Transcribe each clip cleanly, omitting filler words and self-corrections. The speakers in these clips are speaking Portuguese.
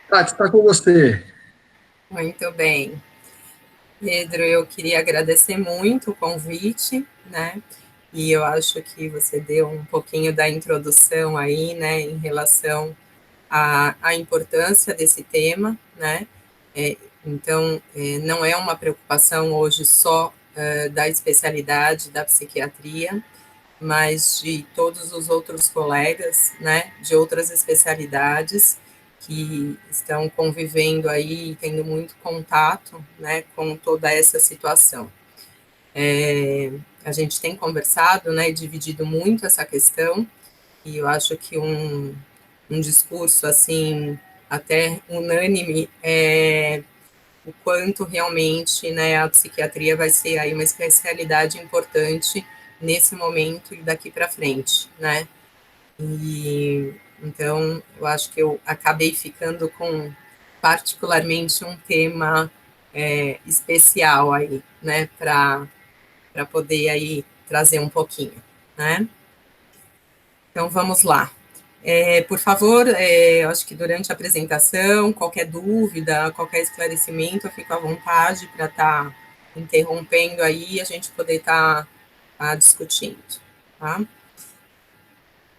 Tati, está com você. Muito bem. Pedro, eu queria agradecer muito o convite, né? E eu acho que você deu um pouquinho da introdução aí, né, em relação à importância desse tema, né? Então, não é uma preocupação hoje só da especialidade da psiquiatria, mas de todos os outros colegas, né, de outras especialidades que estão convivendo aí, tendo muito contato, né, com toda essa situação. A gente tem conversado, né, e dividido muito essa questão, e eu acho que um discurso, assim, até unânime, é o quanto realmente, né, a psiquiatria vai ser aí uma especialidade importante nesse momento e daqui para frente, né? E então eu acho que eu acabei ficando com particularmente um tema especial aí, né, para poder aí trazer um pouquinho, né? Então vamos lá. Por favor, eu acho que durante a apresentação, qualquer dúvida, qualquer esclarecimento, eu fico à vontade para estar interrompendo aí e a gente poder estar discutindo, tá?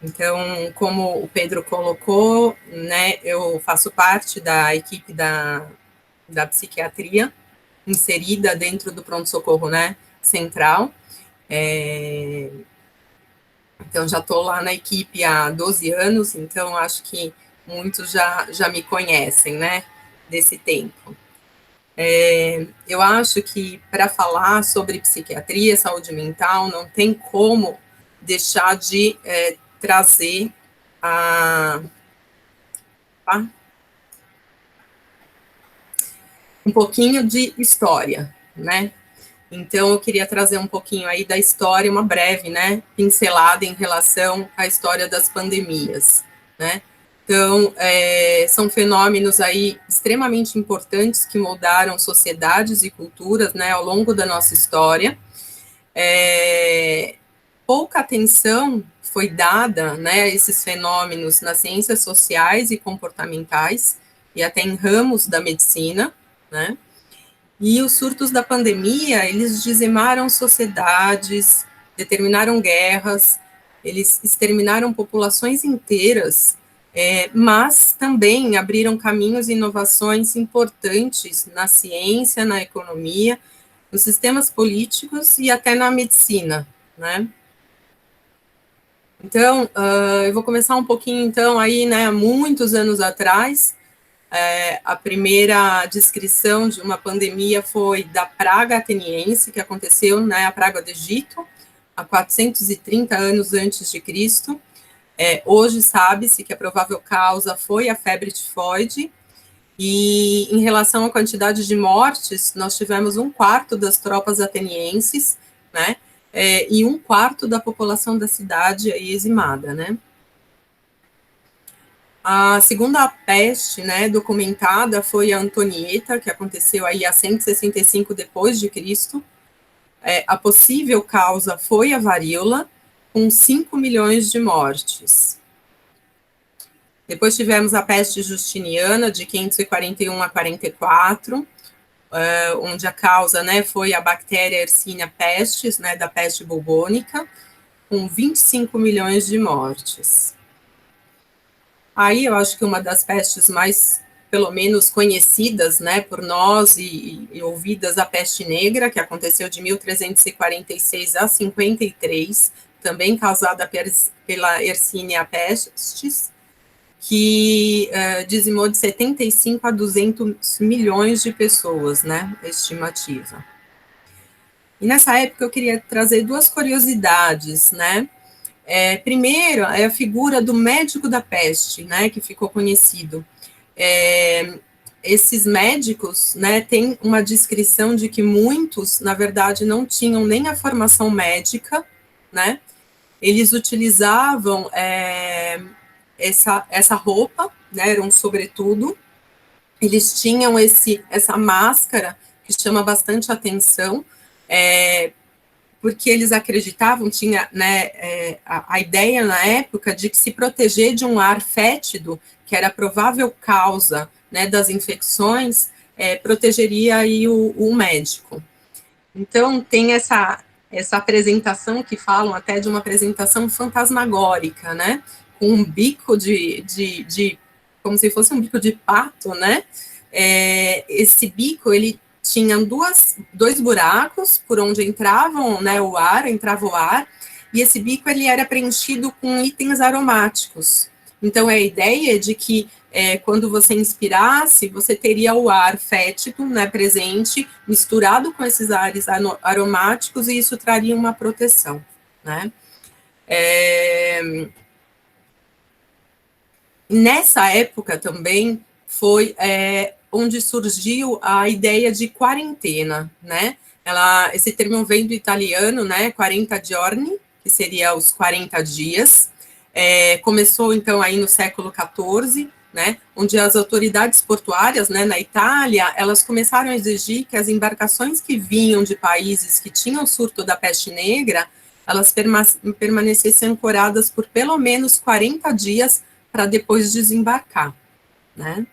Então, como o Pedro colocou, né, eu faço parte da equipe da psiquiatria, inserida dentro do pronto-socorro, né, central. Então, já estou lá na equipe há 12 anos, então acho que muitos já me conhecem, né, desse tempo. Eu acho que para falar sobre psiquiatria, saúde mental, não tem como deixar de trazer tá? Um pouquinho de história, né? Então, eu queria trazer um pouquinho aí da história, uma breve, né, pincelada em relação à história das pandemias, né? Então, são fenômenos aí extremamente importantes que moldaram sociedades e culturas, né, ao longo da nossa história. Pouca atenção foi dada, né, a esses fenômenos nas ciências sociais e comportamentais e até em ramos da medicina, né? E os surtos da pandemia, eles dizimaram sociedades, determinaram guerras, eles exterminaram populações inteiras, mas também abriram caminhos e inovações importantes na ciência, na economia, nos sistemas políticos e até na medicina, né? Então, eu vou começar um pouquinho, então, aí, né, há muitos anos atrás. A primeira descrição de uma pandemia foi da praga ateniense, que aconteceu, né, a praga do Egito, há 430 anos antes de Cristo. Hoje sabe-se que a provável causa foi a febre tifoide, e em relação à quantidade de mortes, nós tivemos 1/4 das tropas atenienses, né, e 1/4 da população da cidade aí eximada, né. A segunda peste, né, documentada foi a Antonieta, que aconteceu aí a 165 depois de Cristo. A possível causa foi a varíola, com 5 milhões de mortes. Depois tivemos a peste justiniana, de 541 a 44, onde a causa, né, foi a bactéria Yersinia pestis, né, da peste bubônica, com 25 milhões de mortes. Aí eu acho que uma das pestes mais, pelo menos, conhecidas, né, por nós e ouvidas, a peste negra, que aconteceu de 1346 a 53, também causada pela Yersinia pestis, que dizimou de 75 a 200 milhões de pessoas, né, estimativa. E nessa época eu queria trazer duas curiosidades, né. Primeiro, é a figura do médico da peste, né, que ficou conhecido. Esses médicos, né, têm uma descrição de que muitos, na verdade, não tinham nem a formação médica, né, eles utilizavam essa roupa, né, era um sobretudo, eles tinham essa máscara que chama bastante atenção, porque eles acreditavam, tinha, né, a ideia na época de que se proteger de um ar fétido, que era a provável causa, né, das infecções, protegeria aí o médico. Então, tem essa apresentação que falam até de uma apresentação fantasmagórica, né, com um bico de como se fosse um bico de pato, né, esse bico, ele tinha dois buracos por onde entravam, né, entrava o ar, e esse bico ele era preenchido com itens aromáticos. Então, a ideia é de que quando você inspirasse, você teria o ar fétido, né, presente, misturado com esses ares aromáticos, e isso traria uma proteção, né. Nessa época também foi onde surgiu a ideia de quarentena, né? Esse termo vem do italiano, né? 40 giorni, que seria os 40 dias. Começou, então, aí no século XIV, né? Onde as autoridades portuárias, né, na Itália, elas começaram a exigir que as embarcações que vinham de países que tinham surto da peste negra, elas permanecessem ancoradas por pelo menos 40 dias para depois desembarcar, né?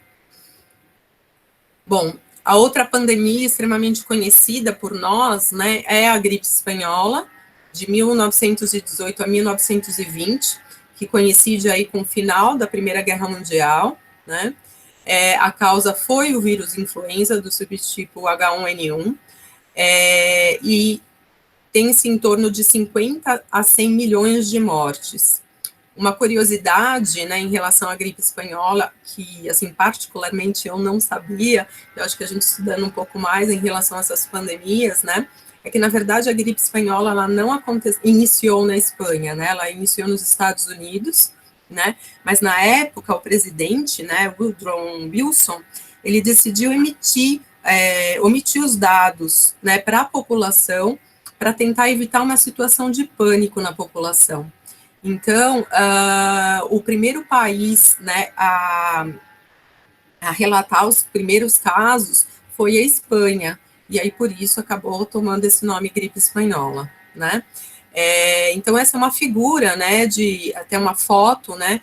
Bom, a outra pandemia extremamente conhecida por nós, né, é a gripe espanhola, de 1918 a 1920, que coincide aí com o final da Primeira Guerra Mundial, né? A causa foi o vírus influenza do subtipo H1N1, e tem-se em torno de 50 a 100 milhões de mortes. Uma curiosidade, né, em relação à gripe espanhola, que, assim, particularmente eu não sabia, eu acho que a gente estudando um pouco mais em relação a essas pandemias, né, é que, na verdade, a gripe espanhola, ela não iniciou na Espanha, né, ela iniciou nos Estados Unidos, né, mas, na época, o presidente, né, Woodrow Wilson, ele decidiu omitir os dados, né, para a população, para tentar evitar uma situação de pânico na população. Então, o primeiro país, né, a relatar os primeiros casos foi a Espanha, e aí por isso acabou tomando esse nome gripe espanhola, né. Então, essa é uma figura, né, até uma foto, né,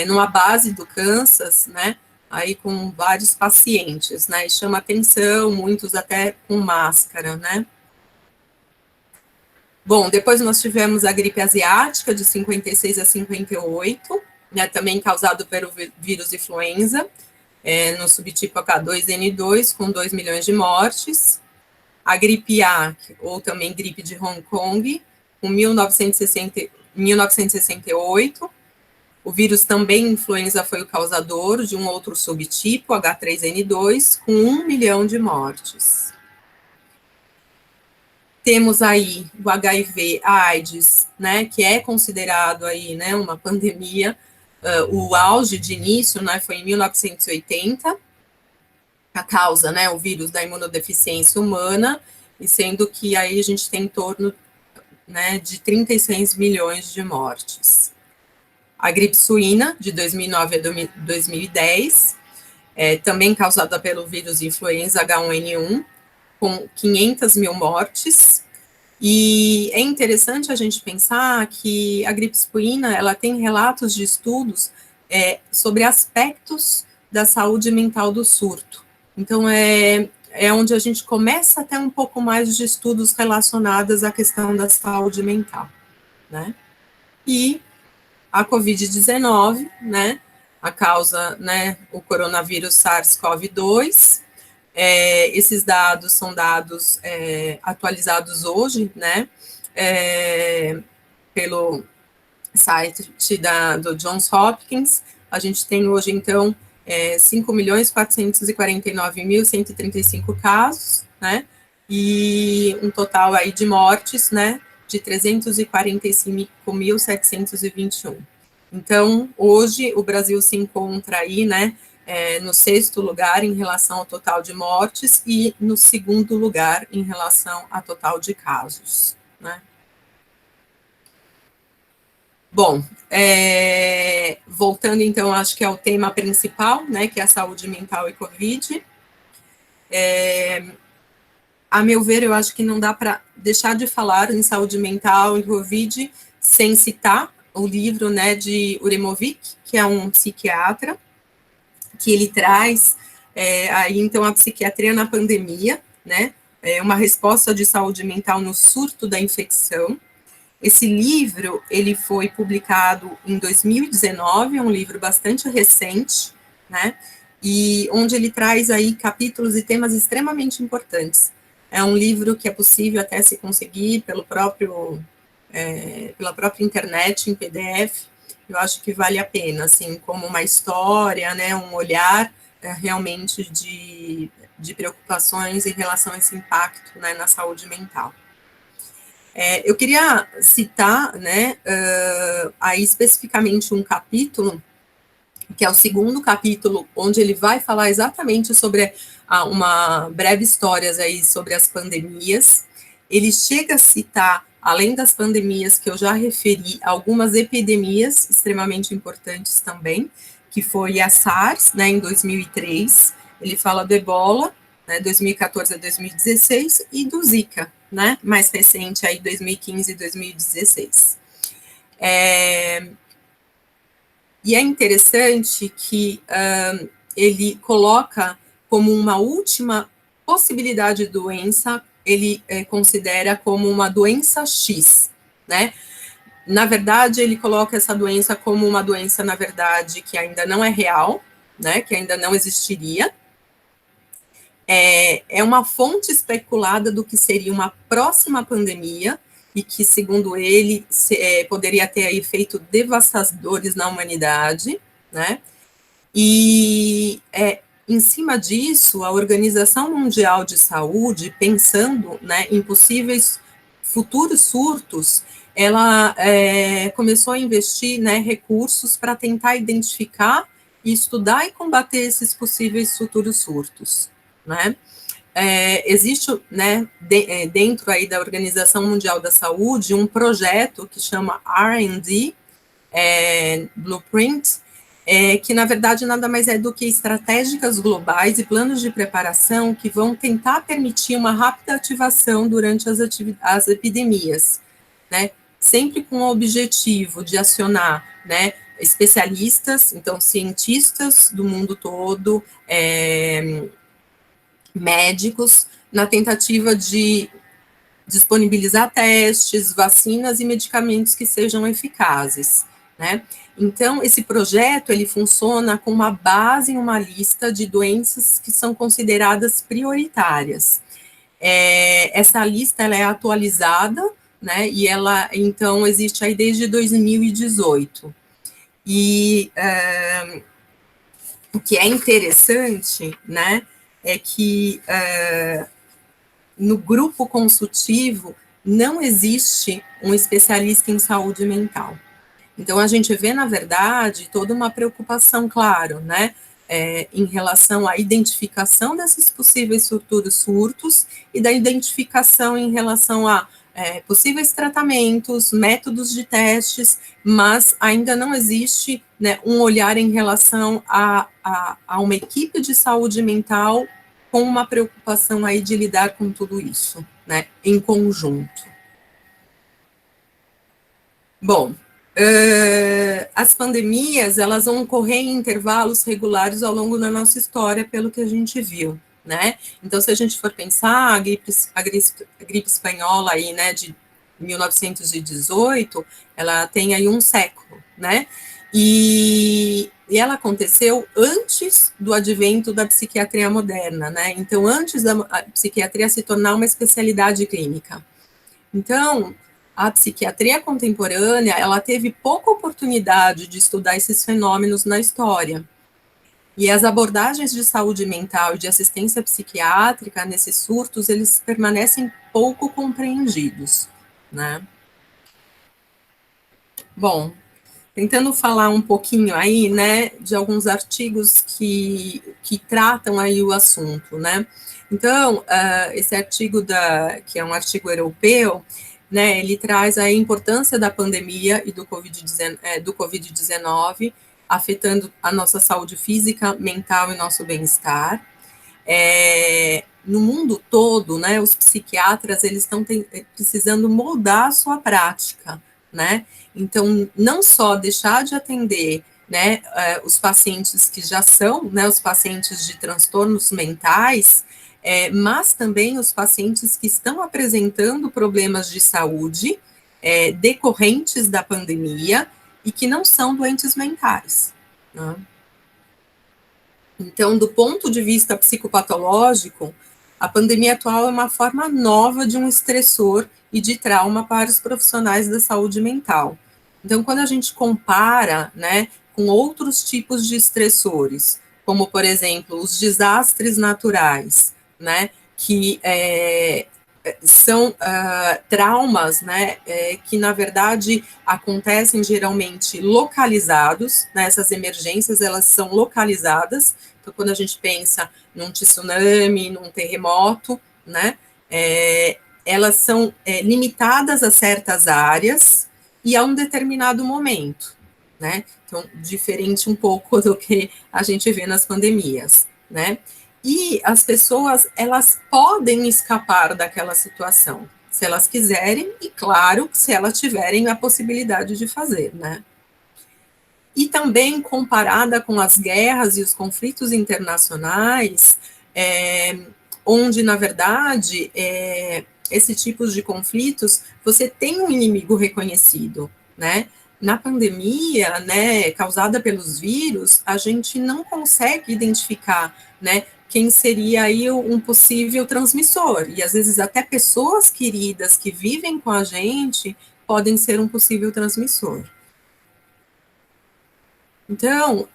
numa base do Kansas, né, aí com vários pacientes, né, e chama atenção, muitos até com máscara, né. Bom, depois nós tivemos a gripe asiática, de 56 a 58, né, também causado pelo vírus influenza, no subtipo H2N2, com 2 milhões de mortes. A gripe A, ou também gripe de Hong Kong, com 1968. O vírus também influenza foi o causador de um outro subtipo, H3N2, com 1 milhão de mortes. Temos aí o HIV, a AIDS, né, que é considerado aí, né, uma pandemia. O auge de início, né, foi em 1980, a causa, né, o vírus da imunodeficiência humana, e sendo que aí a gente tem em torno, né, de 36 milhões de mortes. A gripe suína, de 2009 a 2010, também causada pelo vírus influenza H1N1, com 500 mil mortes. E é interessante a gente pensar que a gripe suína, ela tem relatos de estudos sobre aspectos da saúde mental do surto. Então, é onde a gente começa a ter um pouco mais de estudos relacionados à questão da saúde mental, né? E a Covid-19, né, a causa, né, o coronavírus SARS-CoV-2, esses dados são dados atualizados hoje, né, pelo site do Johns Hopkins. A gente tem hoje, então, 5.449.135 casos, né, e um total aí de mortes, né, de 345.721. Então, hoje, o Brasil se encontra aí, né, no 6º lugar em relação ao total de mortes e no 2º lugar em relação ao total de casos, né. Bom, voltando então, acho que é o tema principal, né, que é a saúde mental e Covid. a meu ver, eu acho que não dá para deixar de falar em saúde mental e Covid sem citar o livro, né, de Uremovic, que é um psiquiatra, que ele traz aí, então, a psiquiatria na pandemia, né, uma resposta de saúde mental no surto da infecção. Esse livro, ele foi publicado em 2019, é um livro bastante recente, né, e onde ele traz aí capítulos e temas extremamente importantes. É um livro que é possível até se conseguir pela própria internet, em PDF. Eu acho que vale a pena, assim, como uma história, né, um olhar realmente de preocupações em relação a esse impacto, né, na saúde mental. Eu queria citar, né, aí especificamente um capítulo, que é o segundo capítulo, onde ele vai falar exatamente sobre uma breve história aí sobre as pandemias. Ele chega a citar, além das pandemias que eu já referi, algumas epidemias extremamente importantes também, que foi a SARS, né, em 2003. Ele fala do Ebola, né, 2014 a 2016, e do Zika, né, mais recente, aí 2015 e 2016. E é interessante que ele coloca como uma última possibilidade de doença, ele considera como uma doença X, né? Na verdade, ele coloca essa doença como uma doença, na verdade, que ainda não é real, né? Que ainda não existiria. É uma fonte especulada do que seria uma próxima pandemia, e que, segundo ele, poderia ter efeitos devastadores na humanidade, né? E, em cima disso, a Organização Mundial de Saúde, pensando, né, em possíveis futuros surtos, ela começou a investir, né, recursos para tentar identificar, estudar e combater esses possíveis futuros surtos, né? Existe, né, dentro aí da Organização Mundial da Saúde, um projeto que chama R&D, Blueprint, que na verdade nada mais é do que estratégicas globais e planos de preparação que vão tentar permitir uma rápida ativação durante as epidemias, né, sempre com o objetivo de acionar, né, especialistas, então cientistas do mundo todo, médicos, na tentativa de disponibilizar testes, vacinas e medicamentos que sejam eficazes, né? Então, esse projeto, ele funciona com uma base em uma lista de doenças que são consideradas prioritárias. Essa lista, ela é atualizada, né, e ela, então, existe aí desde 2018. E o que é interessante, né, é que no grupo consultivo não existe um especialista em saúde mental. Então, a gente vê, na verdade, toda uma preocupação, claro, né, em relação à identificação desses possíveis futuros surtos e da identificação em relação a possíveis tratamentos, métodos de testes, mas ainda não existe, né, um olhar em relação a uma equipe de saúde mental com uma preocupação aí de lidar com tudo isso, né, em conjunto. Bom, as pandemias, elas vão ocorrer em intervalos regulares ao longo da nossa história, pelo que a gente viu, né? Então, se a gente for pensar, a gripe espanhola aí, né, de 1918, ela tem aí um século, né? E ela aconteceu antes do advento da psiquiatria moderna, né? Então, antes da psiquiatria se tornar uma especialidade clínica. Então, a psiquiatria contemporânea, ela teve pouca oportunidade de estudar esses fenômenos na história. E as abordagens de saúde mental e de assistência psiquiátrica nesses surtos, eles permanecem pouco compreendidos, né? Bom, tentando falar um pouquinho aí, né, de alguns artigos que tratam aí o assunto, né? Então, esse artigo que é um artigo europeu, né, ele traz a importância da pandemia e do Covid-19, afetando a nossa saúde física, mental e nosso bem-estar. no mundo todo, né, os psiquiatras, eles estão precisando moldar a sua prática, né? Então, não só deixar de atender, né, os pacientes que já são, né, os pacientes de transtornos mentais, mas também os pacientes que estão apresentando problemas de saúde decorrentes da pandemia e que não são doentes mentais, né? Então, do ponto de vista psicopatológico, a pandemia atual é uma forma nova de um estressor e de trauma para os profissionais da saúde mental. Então, quando a gente compara, né, com outros tipos de estressores, como, por exemplo, os desastres naturais, né, que são traumas, né, que na verdade acontecem geralmente localizados, né, essas emergências elas são localizadas. Então, quando a gente pensa num tsunami, num terremoto, né, elas são limitadas a certas áreas e a um determinado momento, né? Então, diferente um pouco do que a gente vê nas pandemias, né? E as pessoas, elas podem escapar daquela situação, se elas quiserem, e claro, se elas tiverem a possibilidade de fazer, né? E também comparada com as guerras e os conflitos internacionais, onde, na verdade, esse tipo de conflitos, você tem um inimigo reconhecido, né? Na pandemia, né, causada pelos vírus, a gente não consegue identificar, né, quem seria aí um possível transmissor, e às vezes até pessoas queridas que vivem com a gente podem ser um possível transmissor. Então,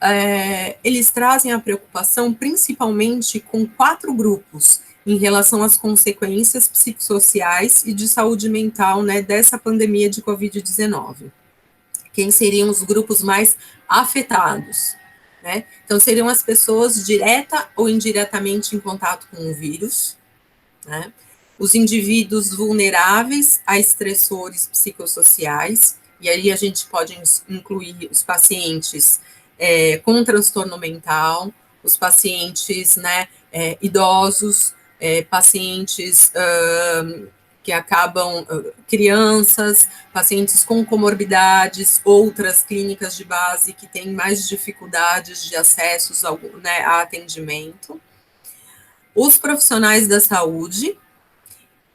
eles trazem a preocupação principalmente com 4 grupos em relação às consequências psicossociais e de saúde mental, né, dessa pandemia de Covid-19. Quem seriam os grupos mais afetados, né? Então, seriam as pessoas direta ou indiretamente em contato com o vírus, né? Os indivíduos vulneráveis a estressores psicossociais, e aí a gente pode incluir os pacientes com transtorno mental, os pacientes, né, idosos, pacientes que acabam, crianças, pacientes com comorbidades, outras clínicas de base que têm mais dificuldades de acessos ao, né, a atendimento, os profissionais da saúde,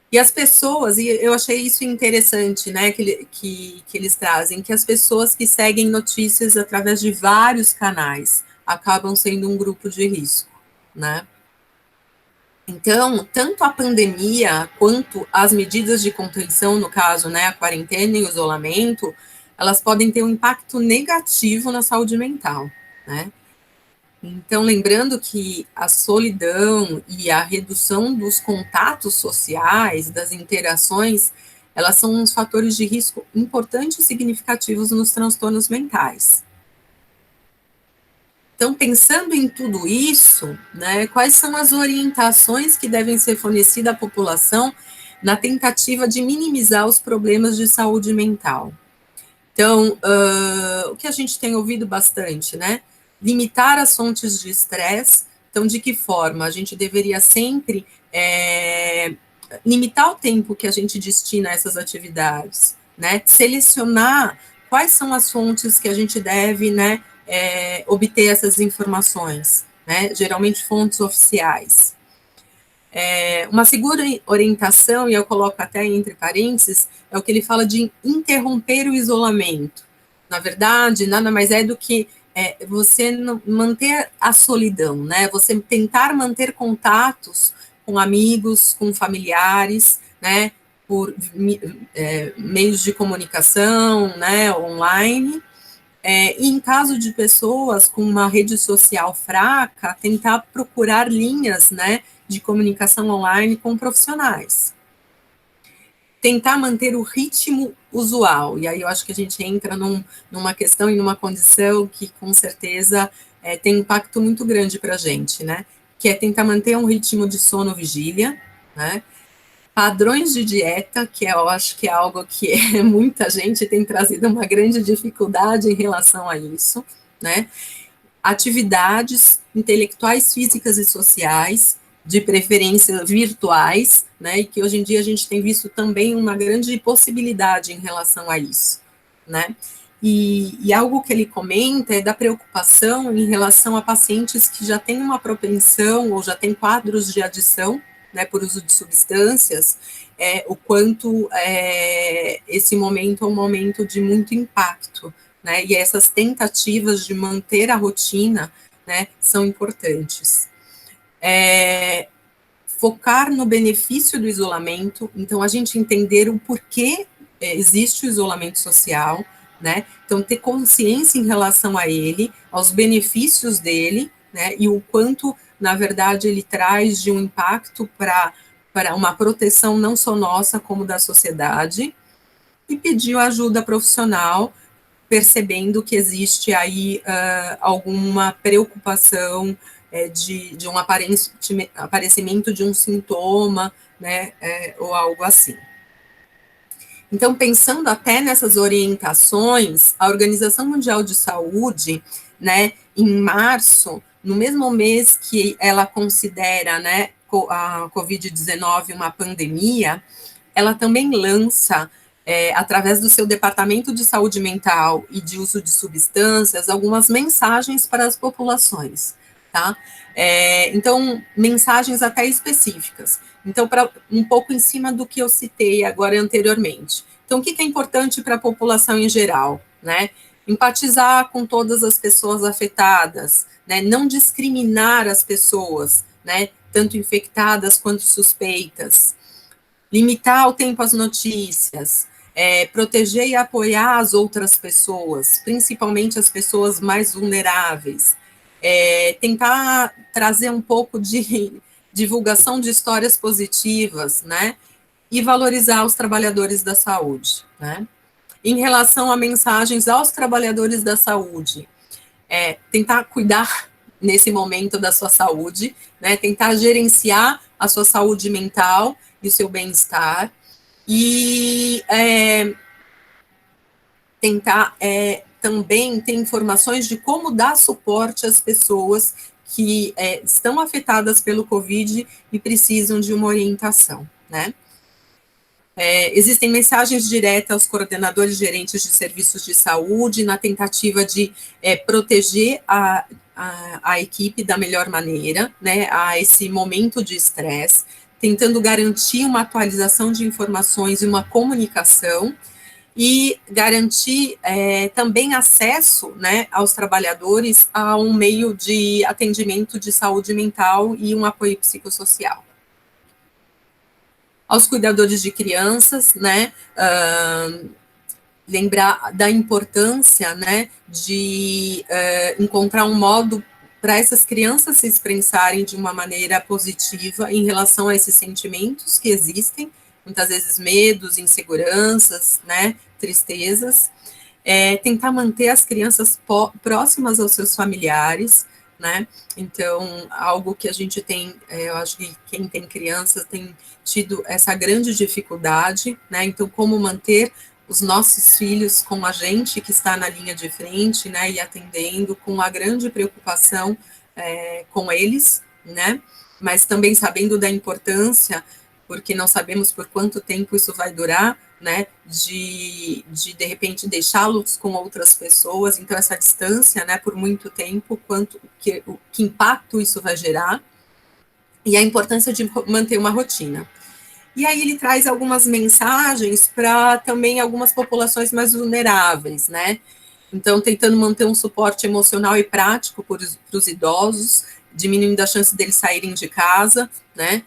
e as pessoas, e eu achei isso interessante, né, que eles trazem, que as pessoas que seguem notícias através de vários canais acabam sendo um grupo de risco, né. Então, tanto a pandemia quanto as medidas de contenção, no caso, né, a quarentena e o isolamento, elas podem ter um impacto negativo na saúde mental, né. Então, lembrando que a solidão e a redução dos contatos sociais, das interações, elas são uns fatores de risco importantes e significativos nos transtornos mentais. Então, pensando em tudo isso, né, quais são as orientações que devem ser fornecidas à população na tentativa de minimizar os problemas de saúde mental? Então, o que a gente tem ouvido bastante, né? Limitar as fontes de estresse. Então, de que forma? A gente deveria sempre limitar o tempo que a gente destina a essas atividades, né? Selecionar quais são as fontes que a gente deve, né, obter essas informações, né? Geralmente fontes oficiais. Uma segunda orientação, e eu coloco até entre parênteses, é o que ele fala de interromper o isolamento. Na verdade, nada mais é do que você manter a solidão, né? Você tentar manter contatos com amigos, com familiares, né? Por meios de comunicação, né? Online. E em caso de pessoas com uma rede social fraca, tentar procurar linhas, né, de comunicação online com profissionais. Tentar manter o ritmo usual, e aí eu acho que a gente entra numa questão e numa condição que, com certeza, tem impacto muito grande para a gente, né, que é tentar manter um ritmo de sono-vigília, né, padrões de dieta, que eu acho que é algo que muita gente tem trazido uma grande dificuldade em relação a isso, né? Atividades intelectuais, físicas e sociais, de preferência virtuais, né, e que hoje em dia a gente tem visto também uma grande possibilidade em relação a isso, né. E algo que ele comenta é da preocupação em relação a pacientes que já têm uma propensão ou já têm quadros de adição, né, por uso de substâncias, o quanto esse momento é um momento de muito impacto, né, e essas tentativas de manter a rotina, né, são importantes. Focar no benefício do isolamento, então a gente entender o porquê existe o isolamento social, né, então ter consciência em relação a ele, aos benefícios dele, né, e o quanto, na verdade, ele traz de um impacto para uma proteção não só nossa, como da sociedade, e pedir ajuda profissional, percebendo que existe aí alguma preocupação de um aparecimento de um sintoma, né, ou algo assim. Então, pensando até nessas orientações, a Organização Mundial de Saúde, né, em março, no mesmo mês que ela considera, né, a Covid-19 uma pandemia, ela também lança, através do seu Departamento de Saúde Mental e de Uso de Substâncias, algumas mensagens para as populações, tá? Então, mensagens até específicas. Então, um pouco em cima do que eu citei agora anteriormente. Então, o que é importante para a população em geral, né? Empatizar com todas as pessoas afetadas, né? Não discriminar as pessoas, né? Tanto infectadas quanto suspeitas, limitar o tempo às notícias, proteger e apoiar as outras pessoas, principalmente as pessoas mais vulneráveis, tentar trazer um pouco de divulgação de histórias positivas, né, e valorizar os trabalhadores da saúde, né. Em relação a mensagens aos trabalhadores da saúde, tentar cuidar nesse momento da sua saúde, né, tentar gerenciar a sua saúde mental e o seu bem-estar, e tentar também ter informações de como dar suporte às pessoas que estão afetadas pelo Covid e precisam de uma orientação, né? Existem mensagens diretas aos coordenadores gerentes de serviços de saúde na tentativa de proteger a equipe da melhor maneira, né, a esse momento de estresse, tentando garantir uma atualização de informações e uma comunicação, e garantir também acesso, né, aos trabalhadores a um meio de atendimento de saúde mental e um apoio psicossocial. Aos cuidadores de crianças, né, lembrar da importância, né, de encontrar um modo para essas crianças se expressarem de uma maneira positiva em relação a esses sentimentos que existem, muitas vezes medos, inseguranças, né, tristezas, tentar manter as crianças próximas aos seus familiares, né, então, algo que a gente tem, eu acho que quem tem crianças tem tido essa grande dificuldade, né, então, como manter os nossos filhos com a gente que está na linha de frente, né, e atendendo com a grande preocupação com eles, né, mas também sabendo da importância, porque não sabemos por quanto tempo isso vai durar, né, de repente deixá-los com outras pessoas, então essa distância, né, por muito tempo, que impacto isso vai gerar, e a importância de manter uma rotina. E aí ele traz algumas mensagens para também algumas populações mais vulneráveis, né, então tentando manter um suporte emocional e prático para os idosos, diminuindo a chance deles saírem de casa, né,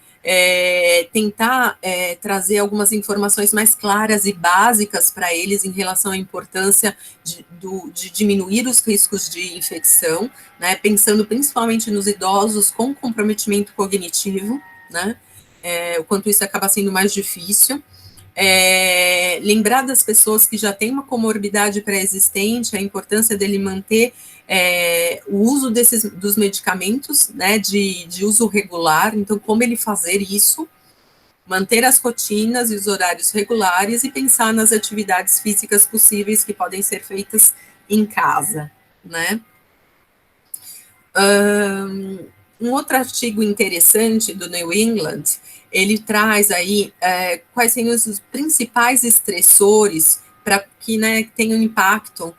tentar trazer algumas informações mais claras e básicas para eles em relação à importância de diminuir os riscos de infecção, né, pensando principalmente nos idosos com comprometimento cognitivo, né, o quanto isso acaba sendo mais difícil. Lembrar das pessoas que já têm uma comorbidade pré-existente, a importância dele manter o uso dos medicamentos, né, de uso regular, então como ele fazer isso, manter as rotinas e os horários regulares e pensar nas atividades físicas possíveis que podem ser feitas em casa, né. um outro artigo interessante do New England, ele traz aí quais seriam os principais estressores para que, né, tenham impacto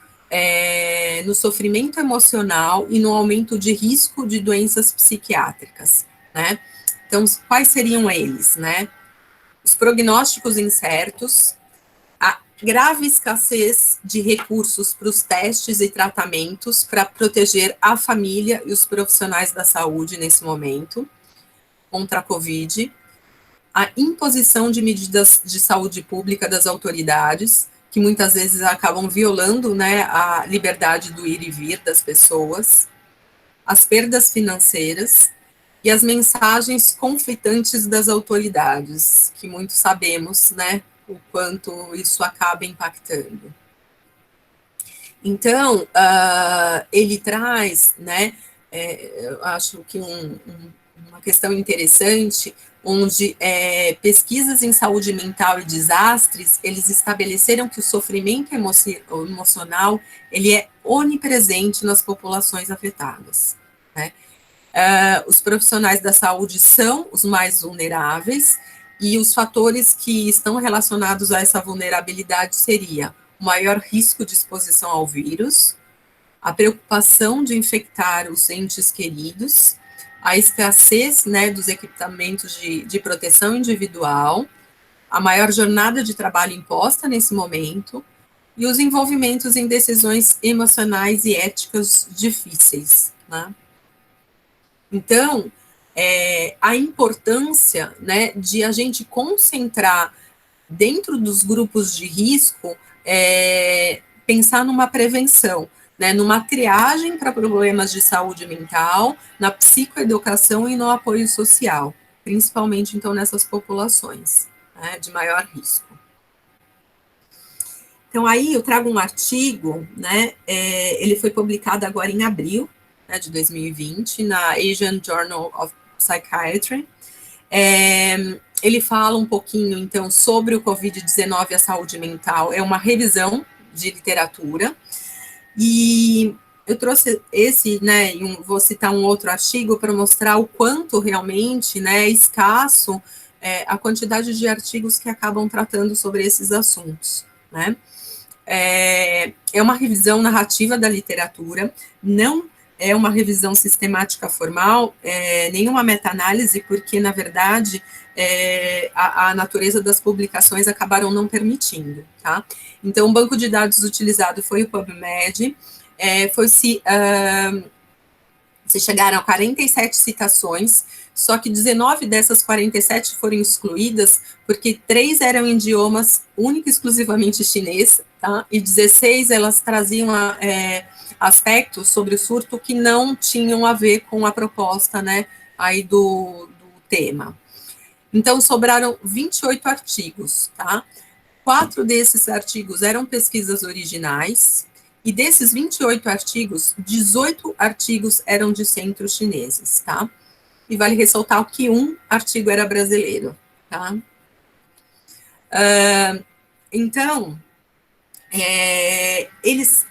no sofrimento emocional e no aumento de risco de doenças psiquiátricas, né? Então, quais seriam eles, né? Os prognósticos incertos, a grave escassez de recursos para os testes e tratamentos para proteger a família e os profissionais da saúde nesse momento contra a Covid, a imposição de medidas de saúde pública das autoridades, que muitas vezes acabam violando, né, a liberdade do ir e vir das pessoas, as perdas financeiras e as mensagens conflitantes das autoridades, que muito sabemos, né, o quanto isso acaba impactando. Então, ele traz, né, eu acho que uma questão interessante, onde pesquisas em saúde mental e desastres, eles estabeleceram que o sofrimento emocional, ele é onipresente nas populações afetadas, né? Os profissionais da saúde são os mais vulneráveis, e os fatores que estão relacionados a essa vulnerabilidade seria o maior risco de exposição ao vírus, a preocupação de infectar os entes queridos, a escassez, né, dos equipamentos de proteção individual, a maior jornada de trabalho imposta nesse momento e os envolvimentos em decisões emocionais e éticas difíceis, né? Então, a importância, né, de a gente concentrar dentro dos grupos de risco, pensar numa prevenção, né, numa triagem para problemas de saúde mental, na psicoeducação e no apoio social, principalmente, então, nessas populações, né, de maior risco. Então, aí eu trago um artigo, né, ele foi publicado agora em abril, né, de 2020, na Asian Journal of Psychiatry. Ele fala um pouquinho, então, sobre o Covid-19 e a saúde mental. É uma revisão de literatura. E eu trouxe esse, né, vou citar um outro artigo para mostrar o quanto realmente, né, é escasso a quantidade de artigos que acabam tratando sobre esses assuntos, né. É uma revisão narrativa da literatura, não é uma revisão sistemática formal, nenhuma meta-análise, porque, na verdade, a natureza das publicações acabaram não permitindo, tá? Então, o banco de dados utilizado foi o PubMed, se chegaram a 47 citações, só que 19 dessas 47 foram excluídas, porque 3 eram em idiomas único e exclusivamente chinês, tá? E 16 elas traziam aspectos sobre o surto que não tinham a ver com a proposta, né, aí do tema. Então, sobraram 28 artigos, tá? 4 desses artigos eram pesquisas originais, e desses 28 artigos, 18 artigos eram de centros chineses, tá? E vale ressaltar que um artigo era brasileiro, tá? Então, eles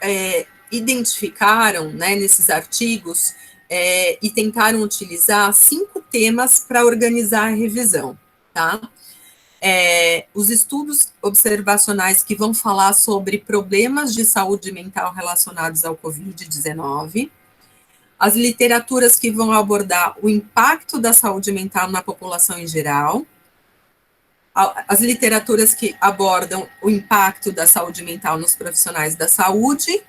identificaram, né, nesses artigos, e tentaram utilizar 5 temas para organizar a revisão, tá? Os estudos observacionais que vão falar sobre problemas de saúde mental relacionados ao Covid-19, as literaturas que vão abordar o impacto da saúde mental na população em geral, as literaturas que abordam o impacto da saúde mental nos profissionais da saúde,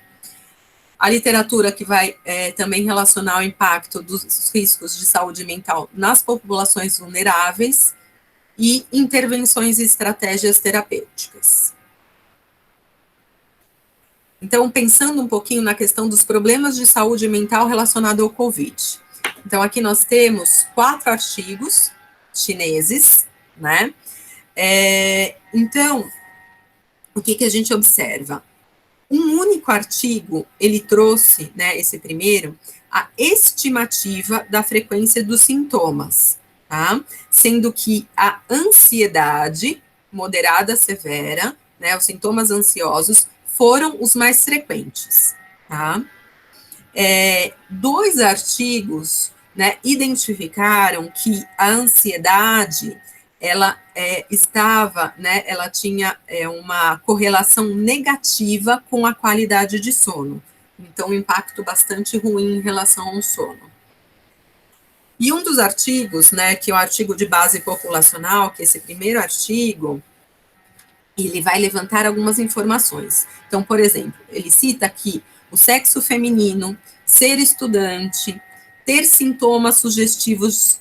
a literatura que vai também relacionar o impacto dos riscos de saúde mental nas populações vulneráveis, e intervenções e estratégias terapêuticas. Então, pensando um pouquinho na questão dos problemas de saúde mental relacionados ao Covid. Então, aqui nós temos 4 artigos chineses, né? Então, o que a gente observa? Um único artigo, ele trouxe, né, esse primeiro, a estimativa da frequência dos sintomas, tá? Sendo que a ansiedade moderada severa, né, os sintomas ansiosos, foram os mais frequentes, tá? 2 artigos né, identificaram que a ansiedade, ela ela tinha uma correlação negativa com a qualidade de sono. Então, um impacto bastante ruim em relação ao sono. E um dos artigos, né, que é o artigo de base populacional, que é esse primeiro artigo, ele vai levantar algumas informações. Então, por exemplo, ele cita que o sexo feminino, ser estudante, ter sintomas sugestivos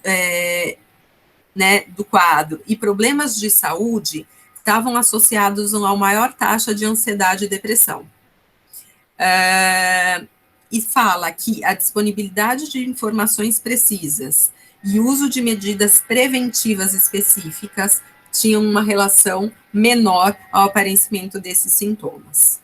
né, do quadro e problemas de saúde estavam associados a uma maior taxa de ansiedade e depressão. E fala que a disponibilidade de informações precisas e uso de medidas preventivas específicas tinham uma relação menor ao aparecimento desses sintomas.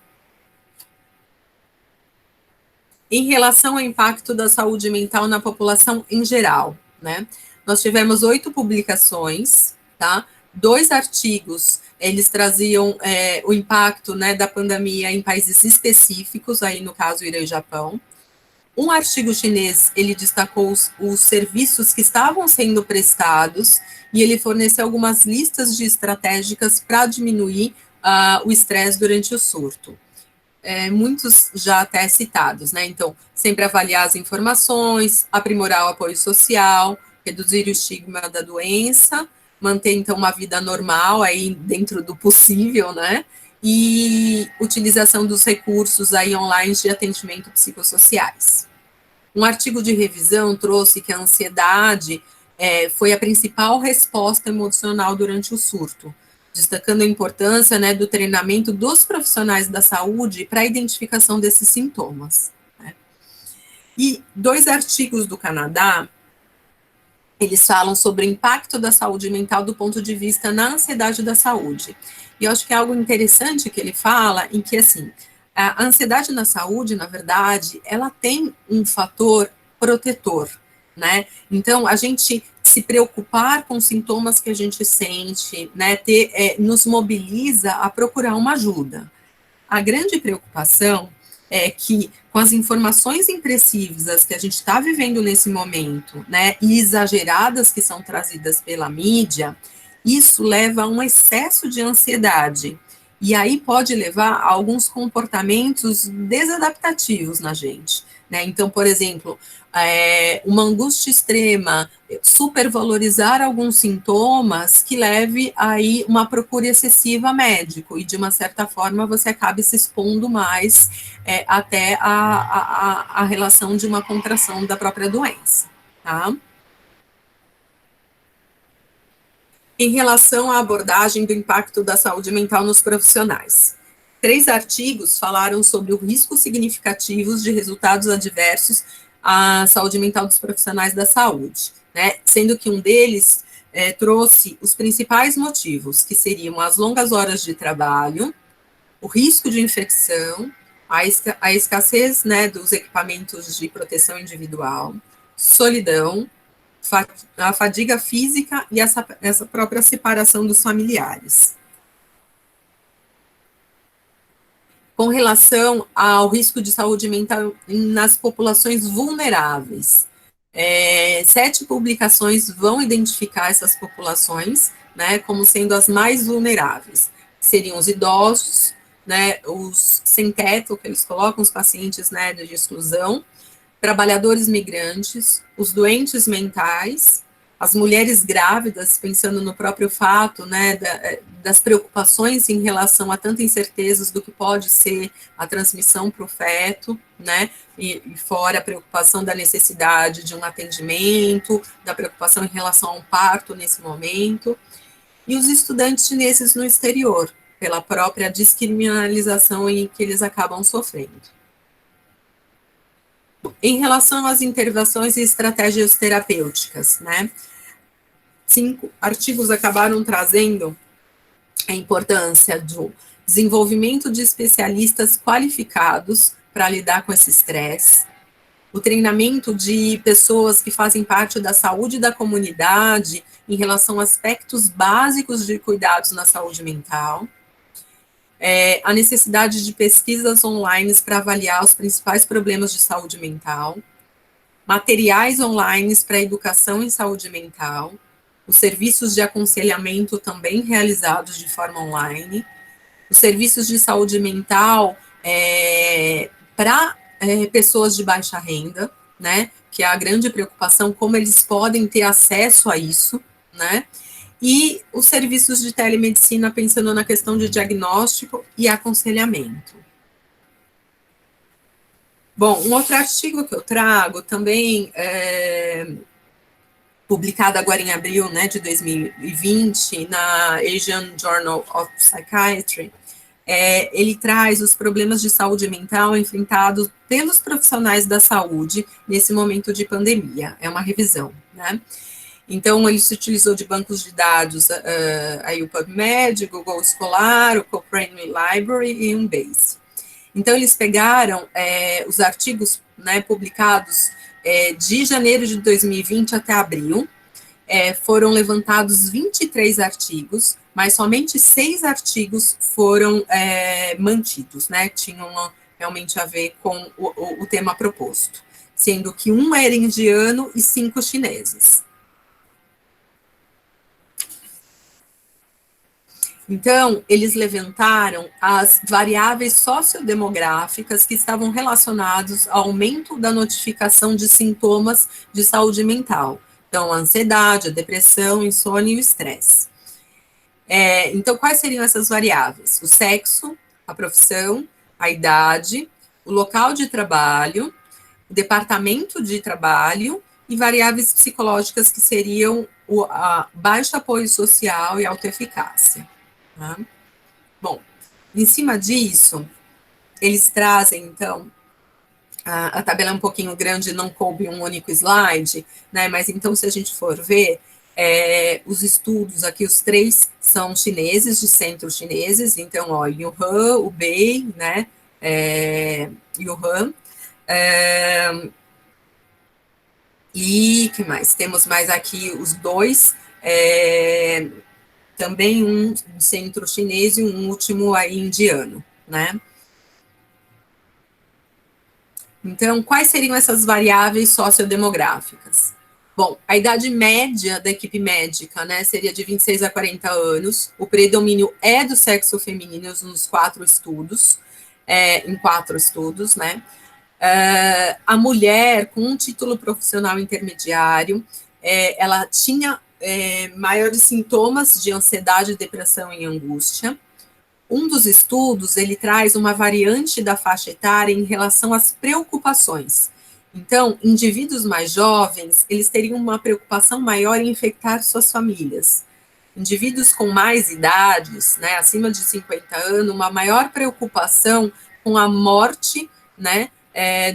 Em relação ao impacto da saúde mental na população em geral, né? Nós tivemos 8 publicações, tá? 2 artigos, eles traziam o impacto, né, da pandemia em países específicos, aí no caso Irã e Japão. Um artigo chinês, ele destacou os serviços que estavam sendo prestados e ele forneceu algumas listas de estratégicas para diminuir o estresse durante o surto. Muitos já até citados, né? Então, sempre avaliar as informações, aprimorar o apoio social, reduzir o estigma da doença, manter, então, uma vida normal aí dentro do possível, né? E utilização dos recursos aí online de atendimento psicossociais. Um artigo de revisão trouxe que a ansiedade foi a principal resposta emocional durante o surto, destacando a importância, né, do treinamento dos profissionais da saúde para a identificação desses sintomas. Né? E 2 artigos do Canadá, eles falam sobre o impacto da saúde mental do ponto de vista na ansiedade da saúde. E eu acho que é algo interessante que ele fala, em que, assim, a ansiedade na saúde, na verdade, ela tem um fator protetor, né? Então, a gente se preocupar com sintomas que a gente sente, né, nos mobiliza a procurar uma ajuda. A grande preocupação é que, com as informações imprecisas que a gente está vivendo nesse momento, né, e exageradas que são trazidas pela mídia, isso leva a um excesso de ansiedade. E aí pode levar a alguns comportamentos desadaptativos na gente. Né? Então, por exemplo, uma angústia extrema, supervalorizar alguns sintomas que leve aí uma procura excessiva a médico, e de uma certa forma você acaba se expondo mais até a relação de uma contração da própria doença. Tá? Em relação à abordagem do impacto da saúde mental nos profissionais. 3 artigos falaram sobre o risco significativos de resultados adversos à saúde mental dos profissionais da saúde, né? Sendo que um deles trouxe os principais motivos, que seriam as longas horas de trabalho, o risco de infecção, a escassez, né, dos equipamentos de proteção individual, solidão, a fadiga física e essa própria separação dos familiares. Com relação ao risco de saúde mental nas populações vulneráveis, 7 publicações vão identificar essas populações, né, como sendo as mais vulneráveis. Seriam os idosos, né, os sem teto, que eles colocam, os pacientes, né, de exclusão, trabalhadores migrantes, os doentes mentais, as mulheres grávidas, pensando no próprio fato, né, das preocupações em relação a tantas incertezas do que pode ser a transmissão para o feto, né, e fora a preocupação da necessidade de um atendimento, da preocupação em relação a um parto nesse momento, e os estudantes chineses no exterior, pela própria descriminalização em que eles acabam sofrendo. Em relação às intervenções e estratégias terapêuticas, né? 5 artigos acabaram trazendo a importância do desenvolvimento de especialistas qualificados para lidar com esse estresse, o treinamento de pessoas que fazem parte da saúde da comunidade em relação a aspectos básicos de cuidados na saúde mental, a necessidade de pesquisas online para avaliar os principais problemas de saúde mental, materiais online para educação em saúde mental, os serviços de aconselhamento também realizados de forma online, os serviços de saúde mental para pessoas de baixa renda, né, que é a grande preocupação, como eles podem ter acesso a isso, né, e os serviços de telemedicina pensando na questão de diagnóstico e aconselhamento. Bom, um outro artigo que eu trago também, publicado agora em abril, né, de 2020, na Asian Journal of Psychiatry, ele traz os problemas de saúde mental enfrentados pelos profissionais da saúde nesse momento de pandemia. É uma revisão, né? Então, ele se utilizou de bancos de dados, aí o PubMed, o Google Scholar, o Cochrane Library e o Embase. Então, eles pegaram os artigos, né, publicados de janeiro de 2020 até abril, foram levantados 23 artigos, mas somente 6 artigos foram mantidos, né, tinham realmente a ver com o tema proposto, sendo que um era indiano e 5 chineses. Então, eles levantaram as variáveis sociodemográficas que estavam relacionadas ao aumento da notificação de sintomas de saúde mental. Então, a ansiedade, a depressão, insônia e o estresse. Então, quais seriam essas variáveis? O sexo, a profissão, a idade, o local de trabalho, o departamento de trabalho e variáveis psicológicas que seriam a baixo apoio social e autoeficácia. Tá? Bom, em cima disso, eles trazem, então, a tabela é um pouquinho grande, não coube um único slide, né, mas então, se a gente for ver, os estudos aqui, os 3 são chineses, de centros chineses, então, ó, Wuhan, Hubei, né, Wuhan, e que mais? Temos mais aqui os 2, também um centro chinês e um último aí indiano, né? Então, quais seriam essas variáveis sociodemográficas? Bom, a idade média da equipe médica, né, seria de 26 a 40 anos, o predomínio é do sexo feminino nos 4 estudos, em 4 estudos, né? A mulher com um título profissional intermediário, ela tinha maiores sintomas de ansiedade, depressão e angústia. Um dos estudos, ele traz uma variante da faixa etária em relação às preocupações. Então, indivíduos mais jovens, eles teriam uma preocupação maior em infectar suas famílias. Indivíduos com mais idades, né, acima de 50 anos, uma maior preocupação com a morte, né,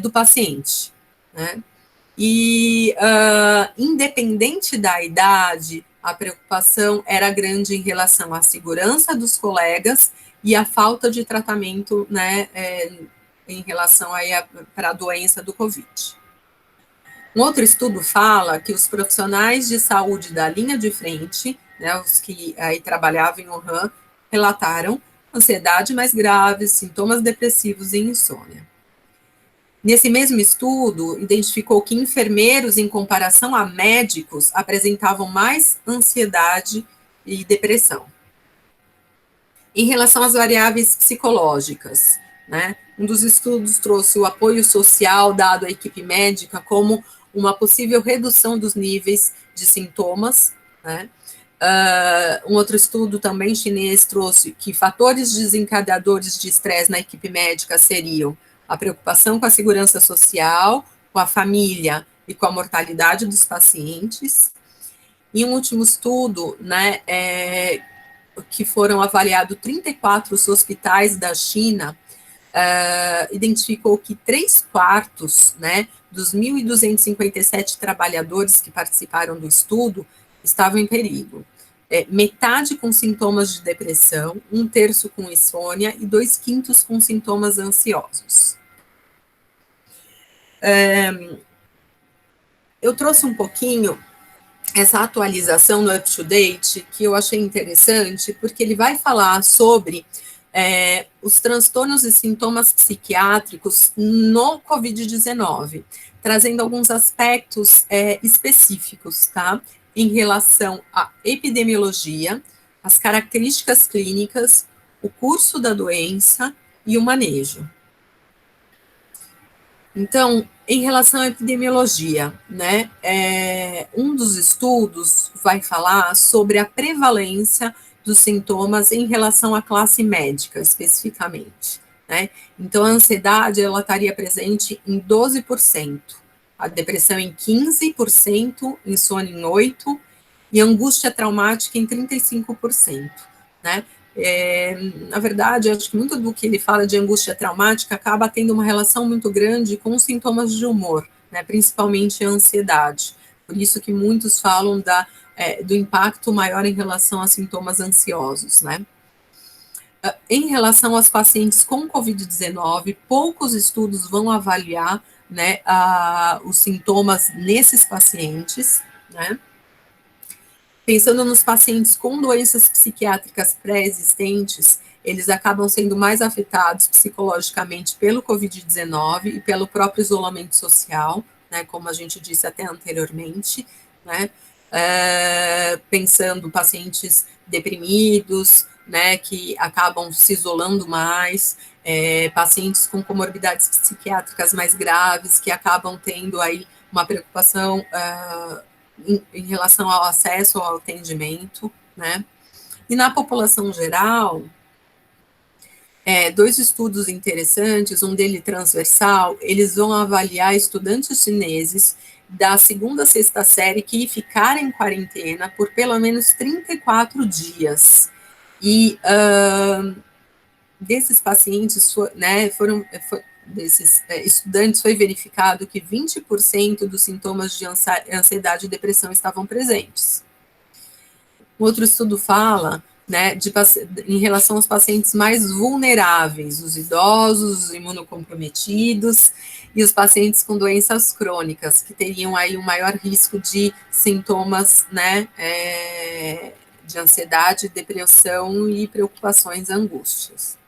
do paciente, né? E, independente da idade, a preocupação era grande em relação à segurança dos colegas e à falta de tratamento, né, em relação para a doença do Covid. Um outro estudo fala que os profissionais de saúde da linha de frente, né, os que aí trabalhavam em Wuhan, relataram ansiedade mais grave, sintomas depressivos e insônia. Nesse mesmo estudo, identificou que enfermeiros, em comparação a médicos, apresentavam mais ansiedade e depressão. Em relação às variáveis psicológicas, né, um dos estudos trouxe o apoio social dado à equipe médica como uma possível redução dos níveis de sintomas, né. Um outro estudo também chinês trouxe que fatores desencadeadores de estresse na equipe médica seriam a preocupação com a segurança social, com a família e com a mortalidade dos pacientes. E um último estudo, né, que foram avaliados 34 hospitais da China, identificou que 3/4, né, dos 1.257 trabalhadores que participaram do estudo estavam em perigo. Metade com sintomas de depressão, 1/3 com insônia e 2/5 com sintomas ansiosos. Eu trouxe um pouquinho essa atualização no UpToDate, que eu achei interessante, porque ele vai falar sobre os transtornos e sintomas psiquiátricos no Covid-19. trazendo alguns aspectos específicos, tá? Em relação à epidemiologia, as características clínicas, o curso da doença e o manejo. Então, em relação à epidemiologia, né, um dos estudos vai falar sobre a prevalência dos sintomas em relação à classe médica, especificamente, né? Então, a ansiedade, ela estaria presente em 12%, a depressão em 15%, insônia em 8%, e a angústia traumática em 35%, né? Na verdade, acho que muito do que ele fala de angústia traumática acaba tendo uma relação muito grande com os sintomas de humor, né, principalmente a ansiedade. Por isso que muitos falam do impacto maior em relação a sintomas ansiosos, né. Em relação aos pacientes com Covid-19, poucos estudos vão avaliar, né, os sintomas nesses pacientes, né. Pensando nos pacientes com doenças psiquiátricas pré-existentes, eles acabam sendo mais afetados psicologicamente pelo Covid-19 e pelo próprio isolamento social, né, como a gente disse até anteriormente, né, pensando pacientes deprimidos, né, que acabam se isolando mais, pacientes com comorbidades psiquiátricas mais graves, que acabam tendo aí uma preocupação em relação ao acesso ao atendimento, né? E na população geral, dois estudos interessantes, um dele transversal, eles vão avaliar estudantes chineses da segunda a sexta série que ficaram em quarentena por pelo menos 34 dias. E desses pacientes, né, desses estudantes, foi verificado que 20% dos sintomas de ansiedade e depressão estavam presentes. Um outro estudo fala, né, em relação aos pacientes mais vulneráveis, os idosos, os imunocomprometidos e os pacientes com doenças crônicas, que teriam aí um maior risco de sintomas, né, de ansiedade, depressão e preocupações, angústias.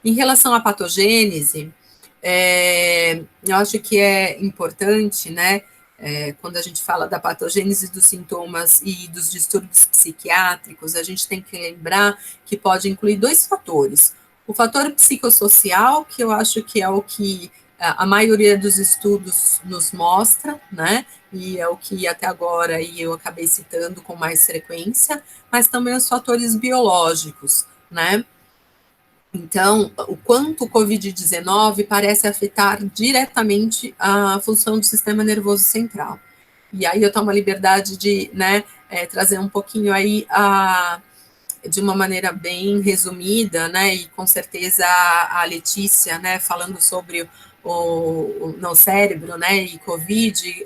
Em relação à patogênese, eu acho que é importante, né, quando a gente fala da patogênese dos sintomas e dos distúrbios psiquiátricos, a gente tem que lembrar que pode incluir dois fatores. O fator psicossocial, que eu acho que é o que a maioria dos estudos nos mostra, né, e é o que até agora eu acabei citando com mais frequência, mas também os fatores biológicos, né. Então, o quanto o Covid-19 parece afetar diretamente a função do sistema nervoso central. E aí eu tomo a liberdade de, né, trazer um pouquinho aí de uma maneira bem resumida, né, e com certeza a Letícia, né, falando sobre no cérebro, né, e Covid,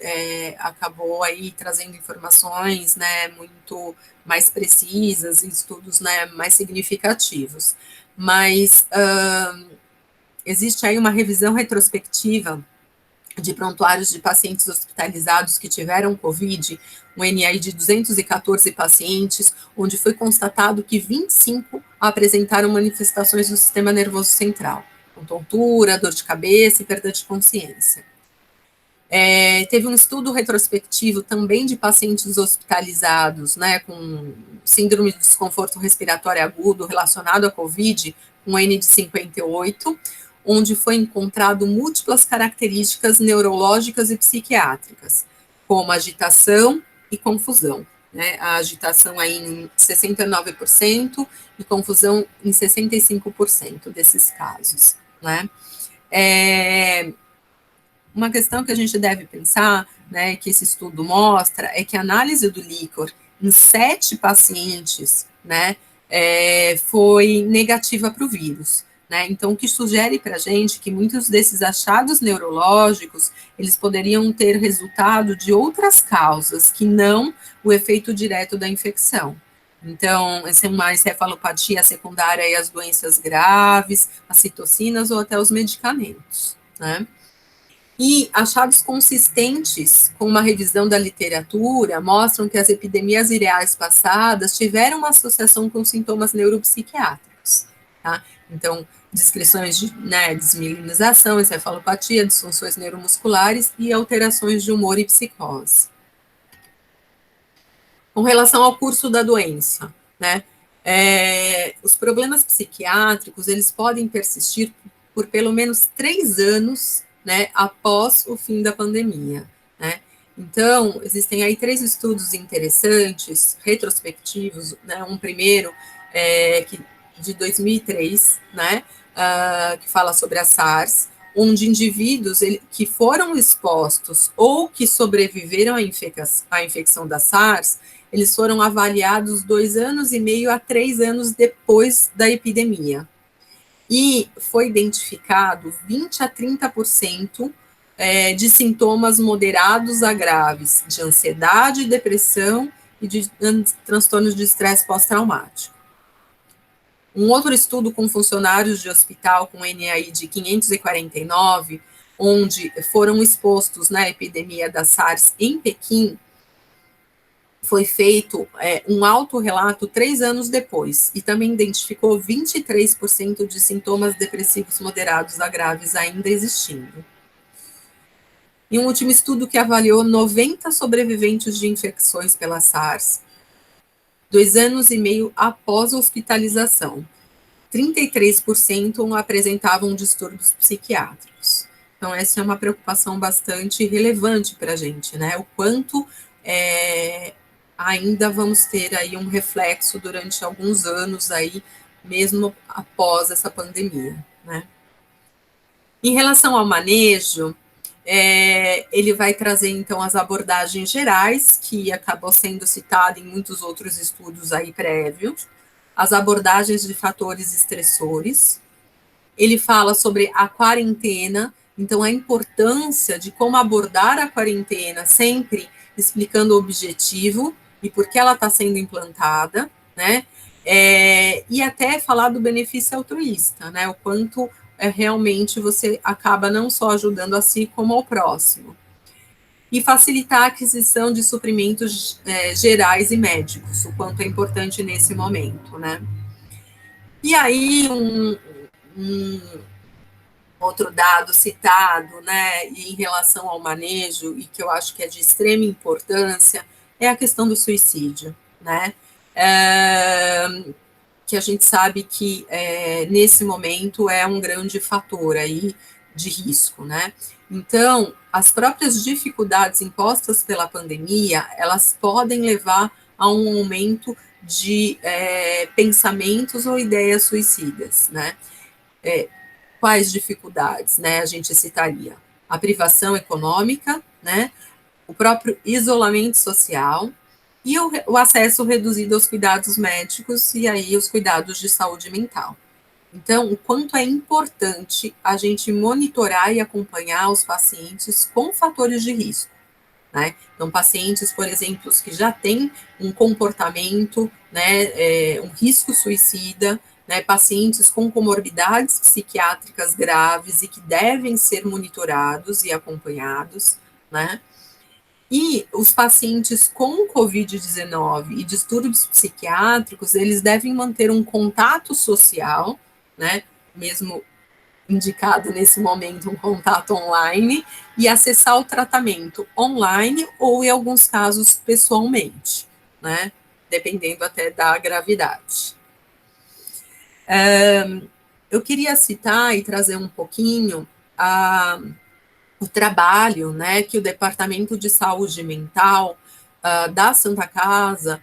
acabou aí trazendo informações, né, muito mais precisas, estudos, né, mais significativos. Mas existe aí uma revisão retrospectiva de prontuários de pacientes hospitalizados que tiveram Covid, um NI de 214 pacientes, onde foi constatado que 25 apresentaram manifestações do sistema nervoso central, com tontura, dor de cabeça e perda de consciência. Teve um estudo retrospectivo também de pacientes hospitalizados, né, com síndrome de desconforto respiratório agudo relacionado à COVID, um N de 58, onde foi encontrado múltiplas características neurológicas e psiquiátricas, como agitação e confusão, né, a agitação aí em 69% e confusão em 65% desses casos, né. Uma questão que a gente deve pensar, né, que esse estudo mostra, é que a análise do líquor em 7 pacientes, né, foi negativa para o vírus, né, então o que sugere para a gente que muitos desses achados neurológicos, eles poderiam ter resultado de outras causas, que não o efeito direto da infecção. Então, essa é uma encefalopatia secundária e as doenças graves, as citocinas ou até os medicamentos, né. E achados consistentes com uma revisão da literatura mostram que as epidemias virais passadas tiveram uma associação com sintomas neuropsiquiátricos, tá? Então, descrições de, né, desmielinização, encefalopatia, disfunções neuromusculares e alterações de humor e psicose. Com relação ao curso da doença, né, os problemas psiquiátricos, eles podem persistir por pelo menos 3 anos, né, após o fim da pandemia, né. Então, existem aí 3 estudos interessantes, retrospectivos, né, um primeiro, de 2003, né, que fala sobre a SARS, onde indivíduos que foram expostos ou que sobreviveram à infecção da SARS, eles foram avaliados 2 anos e meio a 3 anos depois da epidemia. E foi identificado 20 a 30% de sintomas moderados a graves de ansiedade, depressão e de transtornos de estresse pós-traumático. Um outro estudo com funcionários de hospital com NAI de 549, onde foram expostos na epidemia da SARS em Pequim, foi feito um autorrelato 3 anos depois, e também identificou 23% de sintomas depressivos moderados a graves ainda existindo. E um último estudo que avaliou 90 sobreviventes de infecções pela SARS, 2 anos e meio após a hospitalização. 33% apresentavam distúrbios psiquiátricos. Então, essa é uma preocupação bastante relevante para a gente, né? O quanto ainda vamos ter aí um reflexo durante alguns anos aí, mesmo após essa pandemia, né? Em relação ao manejo, ele vai trazer, então, as abordagens gerais, que acabou sendo citado em muitos outros estudos aí prévios, as abordagens de fatores estressores. Ele fala sobre a quarentena, então a importância de como abordar a quarentena, sempre explicando o objetivo e por que ela está sendo implantada, né? E até falar do benefício altruísta, né? O quanto realmente você acaba não só ajudando a si, como ao próximo. E facilitar a aquisição de suprimentos gerais e médicos, o quanto é importante nesse momento, né? E aí, um outro dado citado, né, em relação ao manejo, e que eu acho que é de extrema importância, é a questão do suicídio, né? Que a gente sabe que nesse momento é um grande fator aí de risco, né? Então, as próprias dificuldades impostas pela pandemia, elas podem levar a um aumento de pensamentos ou ideias suicidas, né? Quais dificuldades, né, a gente citaria? A privação econômica, né, o próprio isolamento social e o acesso reduzido aos cuidados médicos e aí os cuidados de saúde mental. Então, o quanto é importante a gente monitorar e acompanhar os pacientes com fatores de risco, né? Então, pacientes, por exemplo, que já têm um comportamento, né, um risco suicida, né, pacientes com comorbidades psiquiátricas graves e que devem ser monitorados e acompanhados, né? E os pacientes com COVID-19 e distúrbios psiquiátricos, eles devem manter um contato social, né, mesmo indicado nesse momento um contato online, e acessar o tratamento online ou, em alguns casos, pessoalmente, né, dependendo até da gravidade. Eu queria citar e trazer um pouquinho o trabalho, né, que o Departamento de Saúde Mental da Santa Casa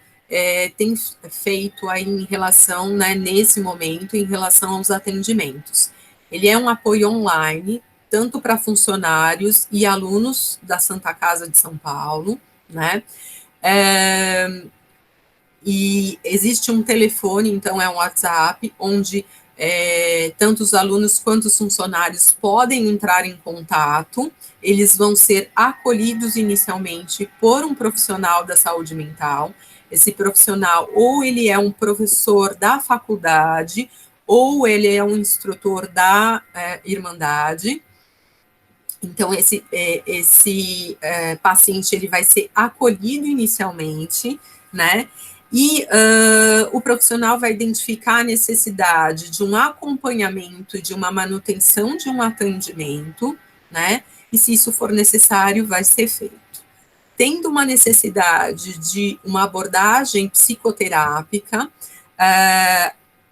tem feito aí em relação, né, nesse momento, em relação aos atendimentos. Ele é um apoio online, tanto para funcionários e alunos da Santa Casa de São Paulo, né, e existe um telefone, então é um WhatsApp, onde tanto os alunos quanto os funcionários podem entrar em contato, eles vão ser acolhidos inicialmente por um profissional da saúde mental. Esse profissional, ou ele é um professor da faculdade, ou ele é um instrutor da Irmandade. Então, esse paciente, ele vai ser acolhido inicialmente, né? E o profissional vai identificar a necessidade de um acompanhamento e de uma manutenção de um atendimento, né? E se isso for necessário, vai ser feito. Tendo uma necessidade de uma abordagem psicoterápica,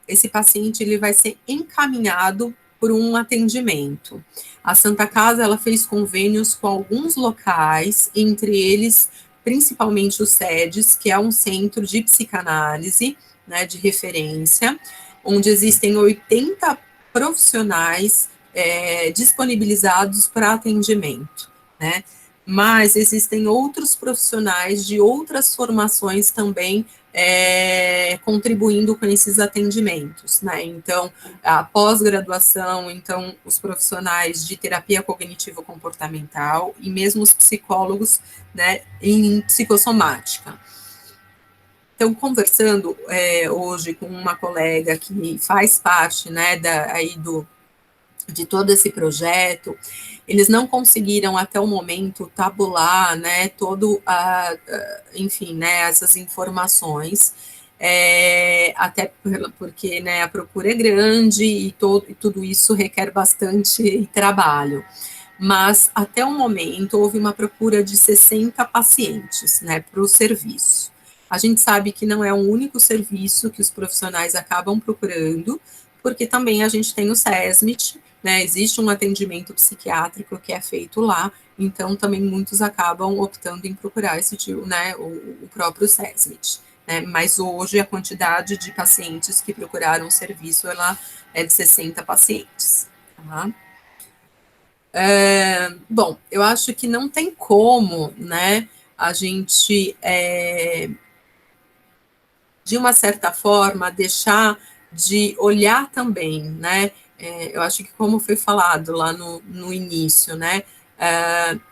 esse paciente ele vai ser encaminhado por um atendimento. A Santa Casa ela fez convênios com alguns locais, entre eles principalmente o SEDES, que é um centro de psicanálise, né, de referência, onde existem 80 profissionais disponibilizados para atendimento, né? Mas existem outros profissionais de outras formações também contribuindo com esses atendimentos, né? Então, a pós-graduação, então, os profissionais de terapia cognitivo-comportamental e mesmo os psicólogos, né, em psicossomática. Então, conversando hoje com uma colega que faz parte, né, de todo esse projeto, eles não conseguiram até o momento tabular, né, enfim, né, essas informações, até porque, né, a procura é grande e tudo isso requer bastante trabalho. Mas, até o momento, houve uma procura de 60 pacientes, né, para o serviço. A gente sabe que não é um único serviço que os profissionais acabam procurando, porque também a gente tem o SESMIT, né, existe um atendimento psiquiátrico que é feito lá, então também muitos acabam optando em procurar esse tipo, né, o próprio SESMIT. Né, mas hoje a quantidade de pacientes que procuraram o serviço ela é de 60 pacientes. Tá? Bom, eu acho que não tem como, né, a gente, de uma certa forma, deixar de olhar também, né, eu acho que como foi falado lá no início, né,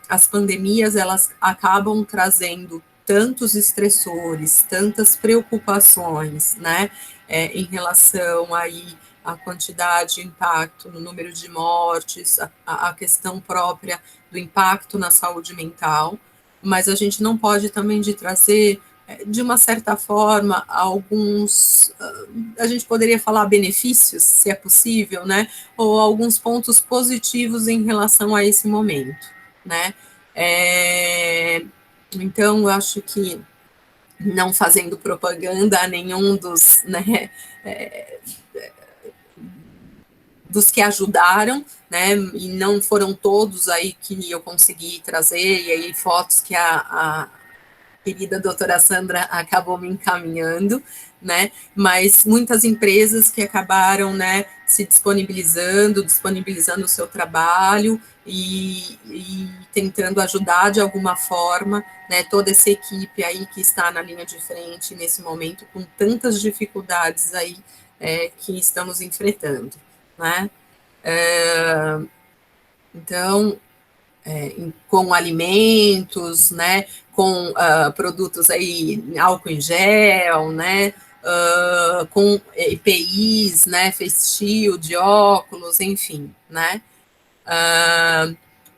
as pandemias, elas acabam trazendo tantos estressores, tantas preocupações, né, em relação aí a quantidade, o impacto no número de mortes, a questão própria do impacto na saúde mental, mas a gente não pode também de trazer, de uma certa forma, alguns, a gente poderia falar benefícios, se é possível, né, ou alguns pontos positivos em relação a esse momento, né, então eu acho que não fazendo propaganda a nenhum dos, né, dos que ajudaram, né, e não foram todos aí que eu consegui trazer, e aí fotos que a querida doutora Sandra acabou me encaminhando, né, mas muitas empresas que acabaram, né, se disponibilizando o seu trabalho e tentando ajudar de alguma forma, né, toda essa equipe aí que está na linha de frente nesse momento, com tantas dificuldades aí que estamos enfrentando, né. Então, com alimentos, né, com produtos aí, álcool em gel, né, com EPIs, né, face shield, óculos, enfim, né,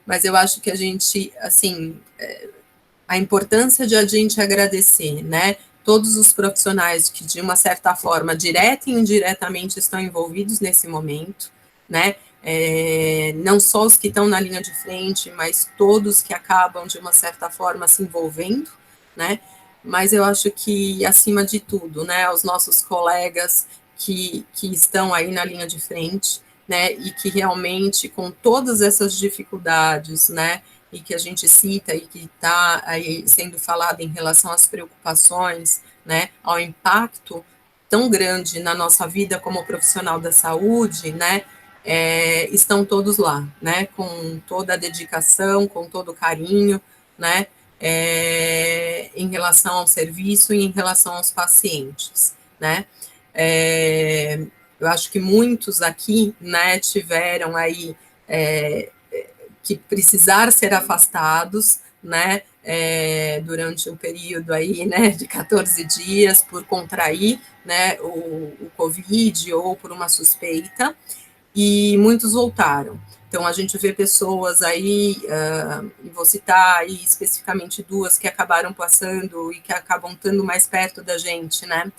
mas eu acho que a gente, assim, a importância de a gente agradecer, né, todos os profissionais que, de uma certa forma, direta e indiretamente estão envolvidos nesse momento, né, não só os que estão na linha de frente, mas todos que acabam, de uma certa forma, se envolvendo, né, mas eu acho que, acima de tudo, né, os nossos colegas que estão aí na linha de frente, né, e que realmente, com todas essas dificuldades, né, e que a gente cita e que está aí sendo falado em relação às preocupações, né, ao impacto tão grande na nossa vida como profissional da saúde, né, estão todos lá, né, com toda a dedicação, com todo o carinho, né, em relação ao serviço e em relação aos pacientes, né. Eu acho que muitos aqui, né, tiveram aí que precisar ser afastados, né, durante um período aí, né, de 14 dias por contrair, né, o Covid ou por uma suspeita, e muitos voltaram. Então, a gente vê pessoas aí, e vou citar aí especificamente duas que acabaram passando e que acabam estando mais perto da gente, né?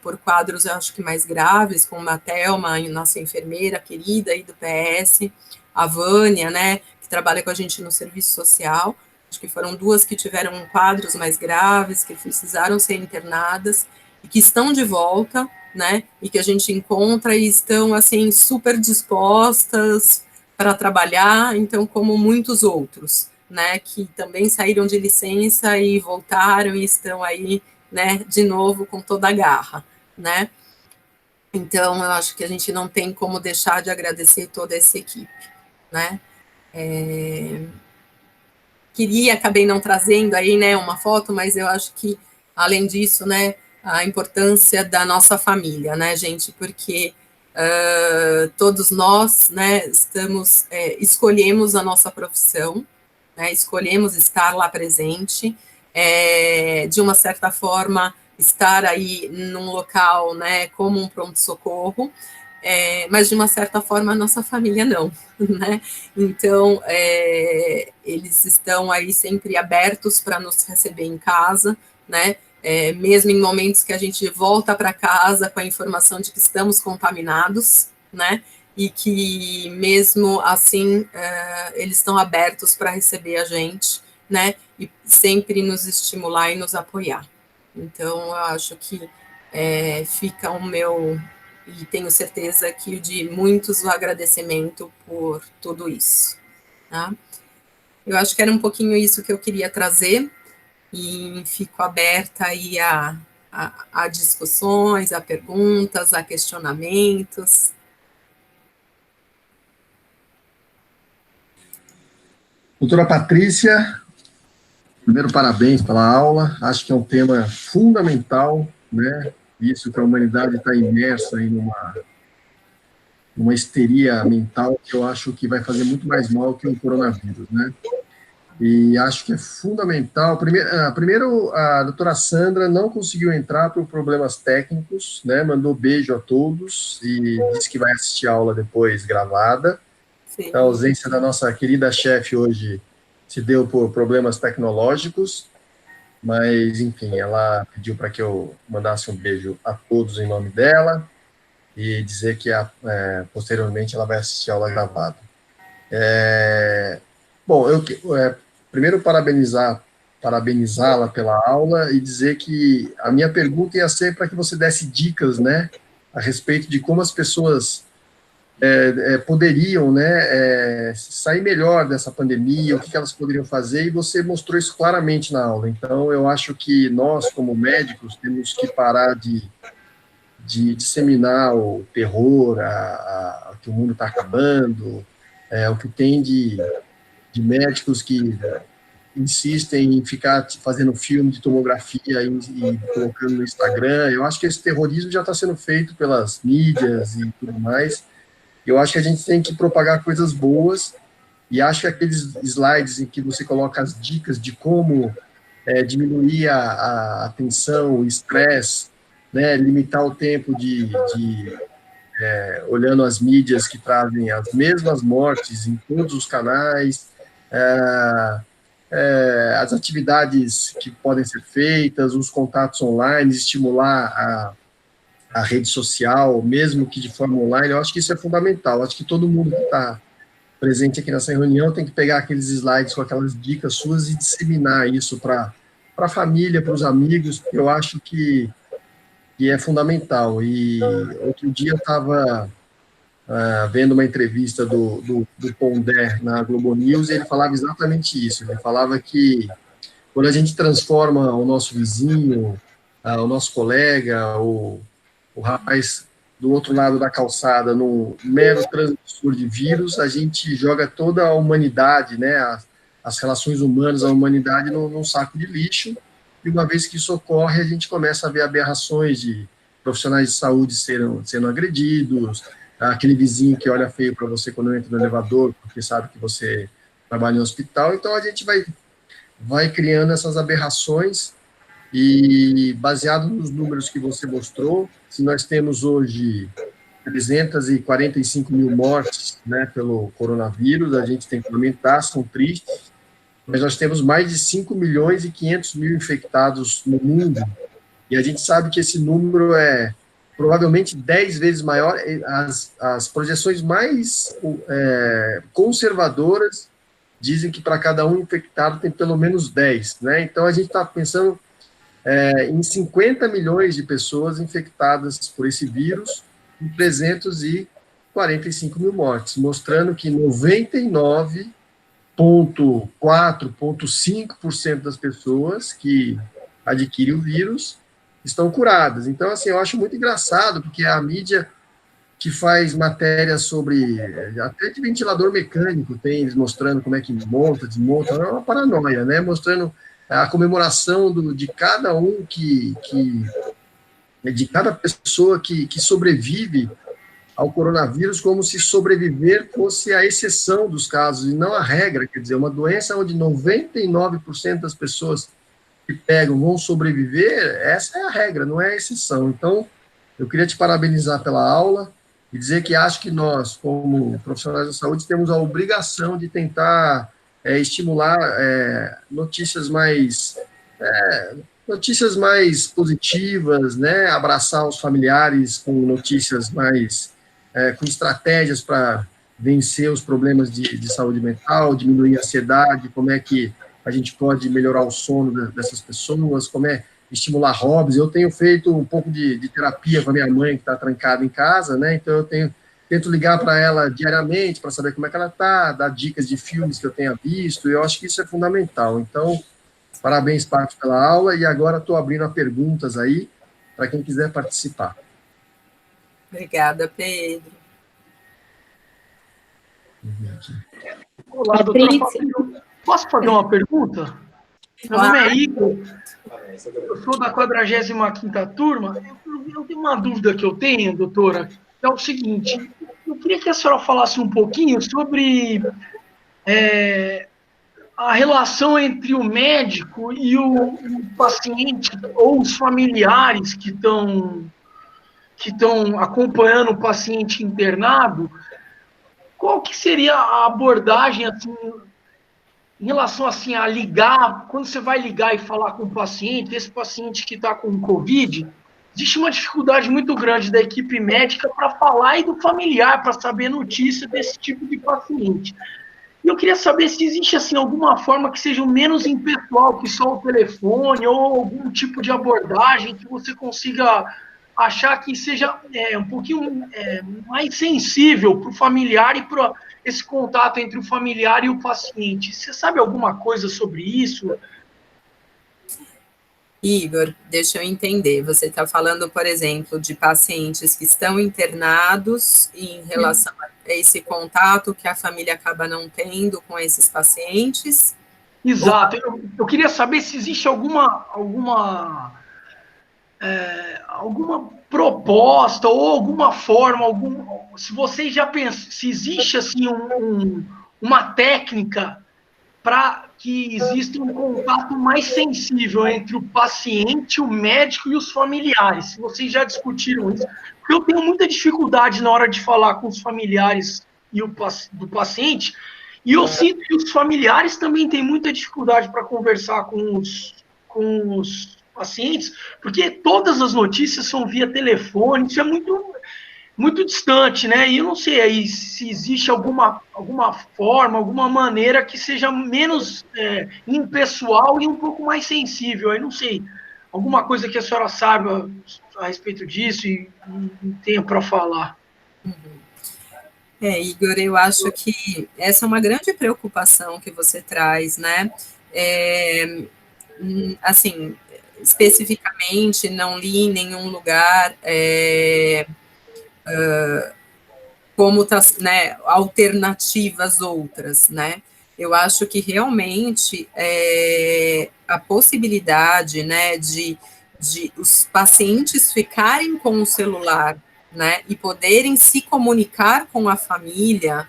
Por quadros, eu acho que mais graves, como a Thelma, nossa enfermeira querida aí do PS, a Vânia, né, que trabalha com a gente no serviço social. Acho que foram duas que tiveram quadros mais graves, que precisaram ser internadas e que estão de volta, né, e que a gente encontra e estão, assim, super dispostas para trabalhar, então, como muitos outros, né, que também saíram de licença e voltaram e estão aí, né, de novo com toda a garra, né. Então, eu acho que a gente não tem como deixar de agradecer toda essa equipe, né. Acabei não trazendo aí, né, uma foto, mas eu acho que, além disso, né, a importância da nossa família, né, gente, porque todos nós, né, escolhemos a nossa profissão, né, escolhemos estar lá presente, de uma certa forma, estar aí num local, né, como um pronto-socorro, mas de uma certa forma a nossa família não, né? Então, eles estão aí sempre abertos para nos receber em casa, né? Mesmo em momentos que a gente volta para casa com a informação de que estamos contaminados, né? E que mesmo assim eles estão abertos para receber a gente, né? E sempre nos estimular e nos apoiar. Então, eu acho que fica o meu, e tenho certeza que o de muitos, o agradecimento por tudo isso. Tá? Eu acho que era um pouquinho isso que eu queria trazer, e fico aberta aí a discussões, a perguntas, a questionamentos. Doutora Patrícia, primeiro, parabéns pela aula. Acho que é um tema fundamental, né? Isso que a humanidade está imersa em uma histeria mental que eu acho que vai fazer muito mais mal que o coronavírus, né? E acho que é fundamental. Primeiro, a doutora Sandra não conseguiu entrar por problemas técnicos, né? Mandou beijo a todos e disse que vai assistir a aula depois gravada. Sim. A ausência da nossa querida chefe hoje se deu por problemas tecnológicos, mas, enfim, ela pediu para que eu mandasse um beijo a todos em nome dela e dizer que posteriormente ela vai assistir a aula gravada. Bom, primeiro parabenizá-la pela aula e dizer que a minha pergunta ia ser para que você desse dicas, né, a respeito de como as pessoas poderiam, né, sair melhor dessa pandemia, o que elas poderiam fazer, e você mostrou isso claramente na aula. Então, eu acho que nós, como médicos, temos que parar de disseminar o terror, que o mundo está acabando, o que tem de médicos que insistem em ficar fazendo filme de tomografia e colocando no Instagram. Eu acho que esse terrorismo já está sendo feito pelas mídias e tudo mais. Eu acho que a gente tem que propagar coisas boas, e acho que aqueles slides em que você coloca as dicas de como diminuir a tensão, o estresse, né, limitar o tempo olhando as mídias que trazem as mesmas mortes em todos os canais, as atividades que podem ser feitas, os contatos online, estimular a rede social, mesmo que de forma online. Eu acho que isso é fundamental. Eu acho que todo mundo que está presente aqui nessa reunião tem que pegar aqueles slides com aquelas dicas suas e disseminar isso para a família, para os amigos, porque eu acho que é fundamental. E outro dia eu estava vendo uma entrevista do Pondé na Globo News, e ele falava exatamente isso. Ele falava que quando a gente transforma o nosso vizinho, o nosso colega, o rapaz do outro lado da calçada num mero transmissor de vírus, a gente joga toda a humanidade, né, as relações humanas, a humanidade num saco de lixo, e uma vez que isso ocorre, a gente começa a ver aberrações de profissionais de saúde sendo agredidos, aquele vizinho que olha feio para você quando entra no elevador, porque sabe que você trabalha em um hospital. Então a gente vai criando essas aberrações, e baseado nos números que você mostrou, se nós temos hoje 345 mil mortes, né, pelo coronavírus, a gente tem que lamentar, são tristes, mas nós temos mais de 5 milhões e 500 mil infectados no mundo, e a gente sabe que esse número é provavelmente 10 vezes maior. As projeções mais conservadoras dizem que para cada um infectado tem pelo menos 10, né? Então a gente está pensando em 50 milhões de pessoas infectadas por esse vírus e 345 mil mortes, mostrando que 99,4,5% das pessoas que adquirem o vírus estão curadas. Então, assim, eu acho muito engraçado, porque a mídia que faz matéria sobre, até de ventilador mecânico, tem eles mostrando como é que monta, desmonta, é uma paranoia, né? Mostrando a comemoração de cada um de cada pessoa que sobrevive ao coronavírus, como se sobreviver fosse a exceção dos casos e não a regra. Quer dizer, uma doença onde 99% das pessoas que pegam vão sobreviver, essa é a regra, não é a exceção. Então, eu queria te parabenizar pela aula e dizer que acho que nós, como profissionais da saúde, temos a obrigação de tentar estimular notícias mais positivas, né? Abraçar os familiares com notícias mais, com estratégias para vencer os problemas de saúde mental, diminuir a ansiedade, como é que a gente pode melhorar o sono dessas pessoas, como é estimular hobbies. Eu tenho feito um pouco de terapia com a minha mãe, que está trancada em casa, né? Então eu tento ligar para ela diariamente para saber como é que ela está, dar dicas de filmes que eu tenha visto, e eu acho que isso é fundamental. Então, parabéns, Paty, pela aula, e agora estou abrindo a perguntas aí para quem quiser participar. Obrigada, Pedro. Olá, doutora Fabíola. Posso fazer uma pergunta? Meu nome é Igor, eu sou da 45ª turma. Eu tenho uma dúvida que eu tenho, doutora, que é o seguinte: eu queria que a senhora falasse um pouquinho sobre a relação entre o médico e o paciente, ou os familiares que estão acompanhando o paciente internado. Qual que seria a abordagem, assim, em relação, assim, a ligar, quando você vai ligar e falar com o paciente, esse paciente que está com Covid, existe uma dificuldade muito grande da equipe médica para falar e do familiar, para saber notícia desse tipo de paciente. E eu queria saber se existe, assim, alguma forma que seja menos impessoal que só o telefone, ou algum tipo de abordagem que você consiga achar que seja um pouquinho mais sensível para o familiar e para esse contato entre o familiar e o paciente. Você sabe alguma coisa sobre isso? Igor, deixa eu entender. Você está falando, por exemplo, de pacientes que estão internados e em relação a esse contato que a família acaba não tendo com esses pacientes? Exato. Eu queria saber se existe alguma proposta ou alguma forma, se vocês já pensam, se existe assim uma técnica para que exista um contato mais sensível entre o paciente, o médico e os familiares. Se vocês já discutiram isso, porque eu tenho muita dificuldade na hora de falar com os familiares do paciente, e eu sinto que os familiares também têm muita dificuldade para conversar com os pacientes, porque todas as notícias são via telefone, isso é muito distante, né? E eu não sei aí se existe alguma forma, alguma maneira que seja menos impessoal e um pouco mais sensível. Eu não sei, alguma coisa que a senhora saiba a respeito disso e tenha para falar. Igor, eu acho que essa é uma grande preocupação que você traz, né? Assim, especificamente, não li em nenhum lugar como tá, né, alternativas outras, né? Eu acho que realmente a possibilidade, né, de os pacientes ficarem com o celular, né, e poderem se comunicar com a família,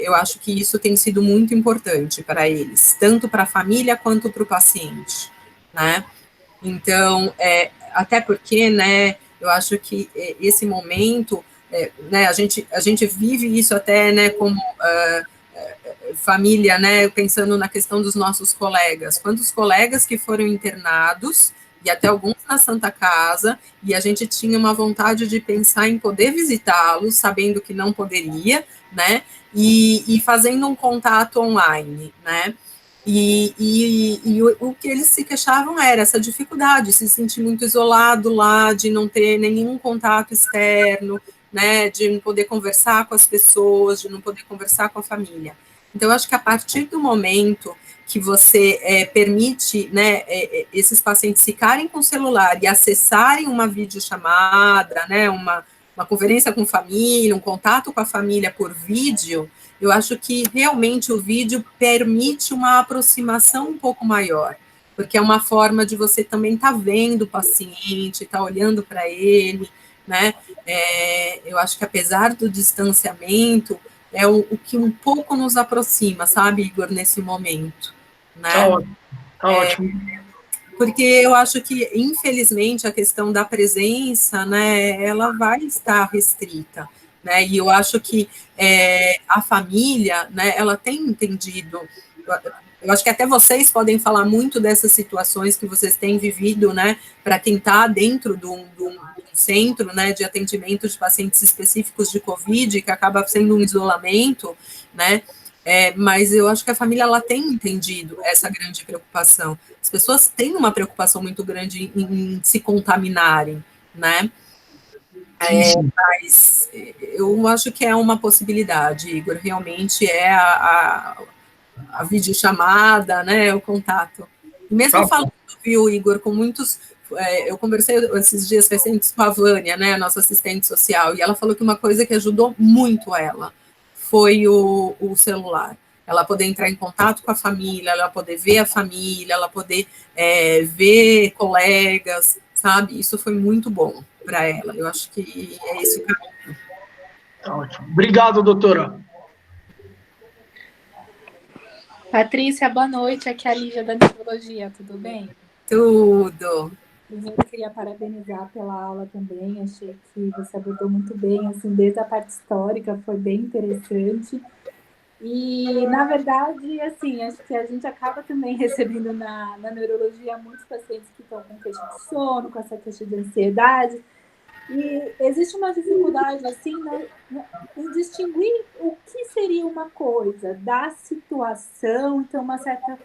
eu acho que isso tem sido muito importante para eles, tanto para a família quanto para o paciente, né? Então, até porque, né, eu acho que esse momento né, a gente vive isso até, né, como família, né, pensando na questão dos nossos colegas. Quantos colegas que foram internados, e até alguns na Santa Casa, e a gente tinha uma vontade de pensar em poder visitá-los, sabendo que não poderia, né, e fazendo um contato online, né. E o que eles se queixavam era essa dificuldade, se sentir muito isolado lá, de não ter nenhum contato externo, né, de não poder conversar com as pessoas, de não poder conversar com a família. Então, eu acho que a partir do momento que você permite, né, esses pacientes ficarem com o celular e acessarem uma videochamada, né, uma conferência com família, um contato com a família por vídeo, eu acho que realmente o vídeo permite uma aproximação um pouco maior, porque é uma forma de você também estar vendo o paciente, estar olhando para ele, né? Eu acho que apesar do distanciamento, é o que um pouco nos aproxima, sabe, Igor, nesse momento, né? Tá ótimo. Porque eu acho que, infelizmente, a questão da presença, né, ela vai estar restrita, né, e eu acho que a família, né, ela tem entendido, eu acho que até vocês podem falar muito dessas situações que vocês têm vivido, né, para quem está dentro de um centro, né, de atendimento de pacientes específicos de Covid, que acaba sendo um isolamento, né, mas eu acho que a família, ela tem entendido essa grande preocupação. As pessoas têm uma preocupação muito grande em se contaminarem, né? Mas eu acho que é uma possibilidade, Igor, realmente é a videochamada, né, o contato. E mesmo falando, viu, Igor, com muitos... eu conversei esses dias recentes com a Vânia, né, nossa assistente social, e ela falou que uma coisa que ajudou muito ela foi o celular. Ela poder entrar em contato com a família, ela poder ver a família, ela poder ver colegas, sabe? Isso foi muito bom para ela. Eu acho que é esse o caminho. Tá ótimo. Obrigado, doutora. Patrícia, boa noite. Aqui é a Lígia da Nefrologia, tudo bem? Tudo. Primeiro, eu queria parabenizar pela aula também. Achei que você abordou muito bem, assim, desde a parte histórica, foi bem interessante. E, na verdade, assim, acho que a gente acaba também recebendo na neurologia muitos pacientes que estão com queixa de sono, com essa queixa de ansiedade. E existe uma dificuldade, assim, em distinguir o que seria uma coisa da situação, então, uma certa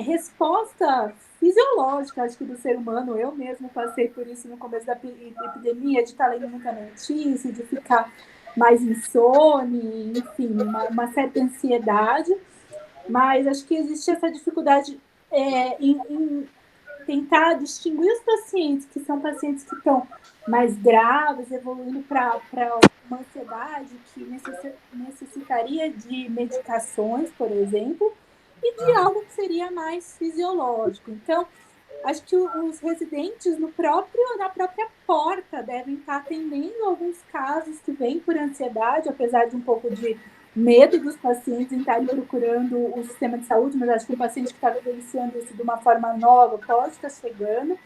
resposta fisiológica, acho que do ser humano. Eu mesmo passei por isso no começo da epidemia, de estar lendo muita notícia, de ficar mais insone, enfim, uma certa ansiedade, mas acho que existe essa dificuldade em tentar distinguir os pacientes que são pacientes que estão mais graves, evoluindo para uma ansiedade que necessitaria de medicações, por exemplo, e de algo que seria mais fisiológico. Então, acho que os residentes na própria porta devem estar atendendo alguns casos que vêm por ansiedade, apesar de um pouco de medo dos pacientes em estarem procurando o sistema de saúde, mas acho que um paciente que está vivenciando isso de uma forma nova pode estar chegando.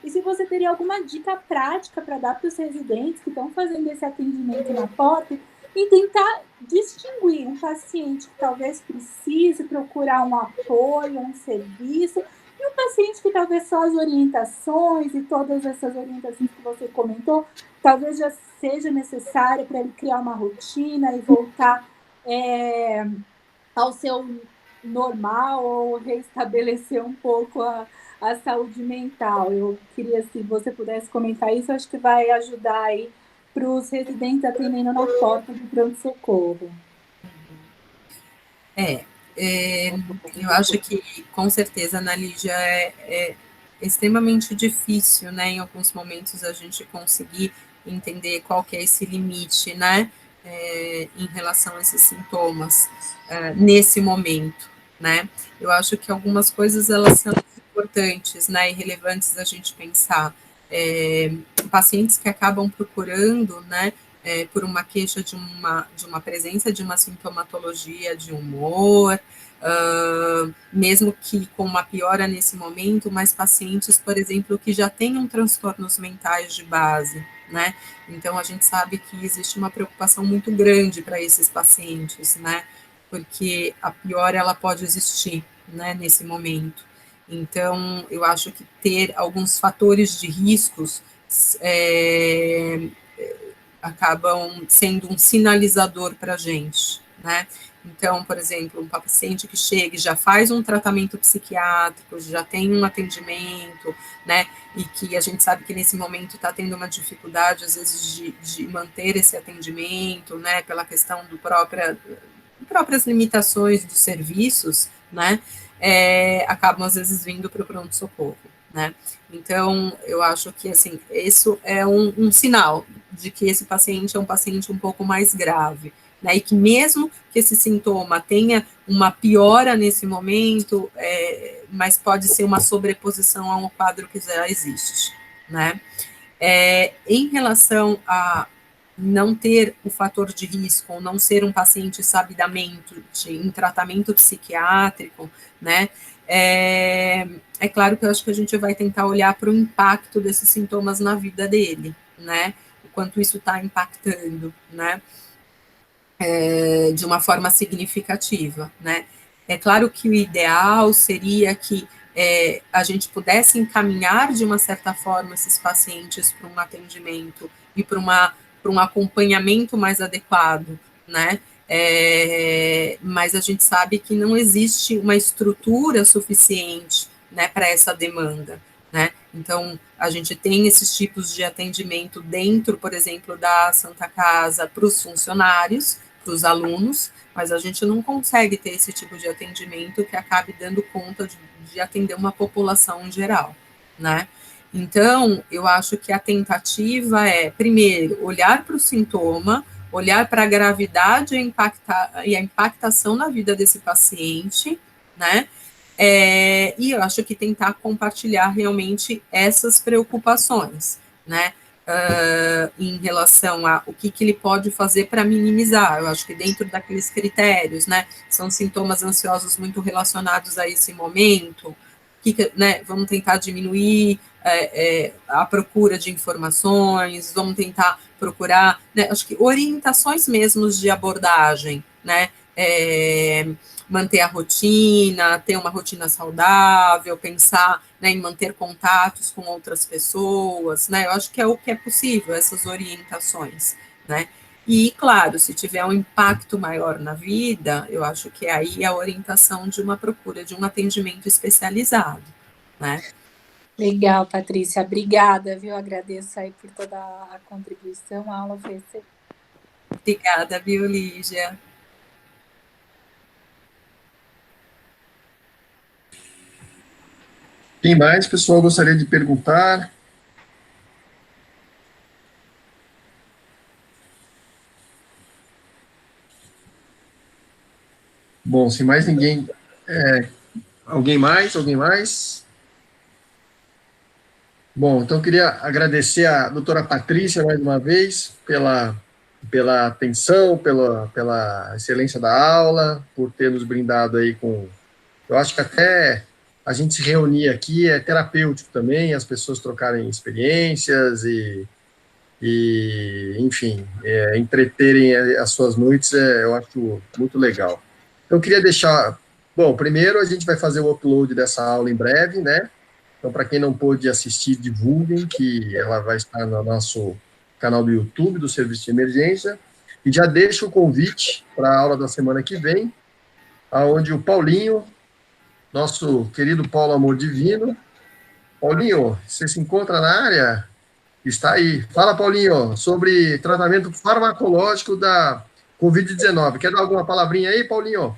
E se você teria alguma dica prática para dar para os residentes que estão fazendo esse atendimento na porta e tentar distinguir um paciente que talvez precise procurar um apoio, um serviço, e um paciente que talvez só as orientações e todas essas orientações que você comentou, talvez já seja necessário para ele criar uma rotina e voltar ao seu normal ou restabelecer um pouco a saúde mental. Eu queria, se você pudesse comentar isso, acho que vai ajudar aí para os residentes atendendo na porta do pronto-socorro. Eu acho que, com certeza, Ana Lígia, é extremamente difícil, né, em alguns momentos, a gente conseguir entender qual que é esse limite, né, em relação a esses sintomas, nesse momento, né. Eu acho que algumas coisas, elas são importantes, né, e relevantes a gente pensar. Pacientes que acabam procurando, né, por uma queixa de uma presença de uma sintomatologia de humor, mesmo que com uma piora nesse momento, mas pacientes, por exemplo, que já tenham transtornos mentais de base, né? Então, a gente sabe que existe uma preocupação muito grande para esses pacientes, né? Porque a piora, ela pode existir, né, nesse momento. Então, eu acho que ter alguns fatores de riscos acabam sendo um sinalizador para a gente, né? Então, por exemplo, um paciente que chega e já faz um tratamento psiquiátrico, já tem um atendimento, né, e que a gente sabe que nesse momento está tendo uma dificuldade, às vezes, de manter esse atendimento, né, pela questão próprias limitações dos serviços, né, acabam, às vezes, vindo para o pronto-socorro, né. Então, eu acho que, assim, isso é um sinal de que esse paciente é um paciente um pouco mais grave, né, e que mesmo que esse sintoma tenha uma piora nesse momento, mas pode ser uma sobreposição a um quadro que já existe, né. Em relação a não ter o fator de risco, ou não ser um paciente sabidamente em tratamento psiquiátrico, né, é claro que eu acho que a gente vai tentar olhar para o impacto desses sintomas na vida dele, né, o quanto isso está impactando, né, de uma forma significativa, né. É claro que o ideal seria que a gente pudesse encaminhar de uma certa forma esses pacientes para um atendimento e para um acompanhamento mais adequado, né? Mas a gente sabe que não existe uma estrutura suficiente, né, para essa demanda, né? Então, a gente tem esses tipos de atendimento dentro, por exemplo, da Santa Casa para os funcionários, para os alunos, mas a gente não consegue ter esse tipo de atendimento que acabe dando conta de atender uma população em geral, né? Então, eu acho que a tentativa é, primeiro, olhar para o sintoma, olhar para a gravidade e a impactação na vida desse paciente, né? E eu acho que tentar compartilhar realmente essas preocupações, né? Em relação a o que ele pode fazer para minimizar. Eu acho que dentro daqueles critérios, né, são sintomas ansiosos muito relacionados a esse momento, né, vamos tentar diminuir a procura de informações, vamos tentar procurar, né, acho que orientações mesmo de abordagem, né, manter a rotina, ter uma rotina saudável, pensar, né, em manter contatos com outras pessoas, né, eu acho que é o que é possível, essas orientações, né, e, claro, se tiver um impacto maior na vida, eu acho que aí a orientação de uma procura de um atendimento especializado, né. Legal, Patrícia, obrigada, viu, agradeço aí por toda a contribuição, a aula foi excelente. Obrigada, viu, Lígia. Quem mais, pessoal, gostaria de perguntar? Bom, se mais ninguém... Alguém mais? Bom, então eu queria agradecer a doutora Patrícia mais uma vez pela atenção, pela excelência da aula, por ter nos brindado aí com... Eu acho que até a gente se reunir aqui é terapêutico também, as pessoas trocarem experiências e enfim, entreterem as suas noites, eu acho muito legal. Então, eu queria deixar... Bom, primeiro a gente vai fazer o upload dessa aula em breve, né? Então, para quem não pôde assistir, divulguem, que ela vai estar no nosso canal do YouTube, do Serviço de Emergência, e já deixo o convite para a aula da semana que vem, onde o Paulinho, nosso querido Paulo Amor Divino... Paulinho, você se encontra na área? Está aí. Fala, Paulinho, sobre tratamento farmacológico da Covid-19. Quer dar alguma palavrinha aí, Paulinho?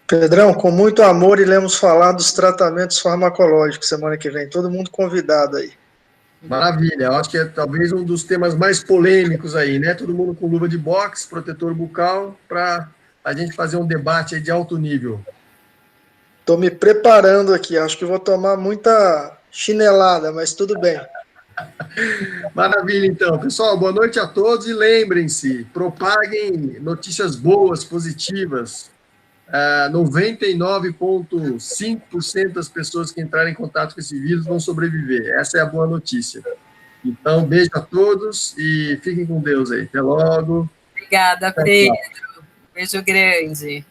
Pedrão, com muito amor, iremos falar dos tratamentos farmacológicos semana que vem. Todo mundo convidado aí. Maravilha. Eu acho que é talvez um dos temas mais polêmicos aí, né? Todo mundo com luva de boxe, protetor bucal, para a gente fazer um debate aí de alto nível. Estou me preparando aqui. Acho que vou tomar muita chinelada, mas tudo bem. Maravilha, então. Pessoal, boa noite a todos e lembrem-se, propaguem notícias boas, positivas. 99,5% das pessoas que entrarem em contato com esse vírus vão sobreviver. Essa é a boa notícia. Então, beijo a todos e fiquem com Deus aí. Até logo. Obrigada, Pedro. Beijo grande.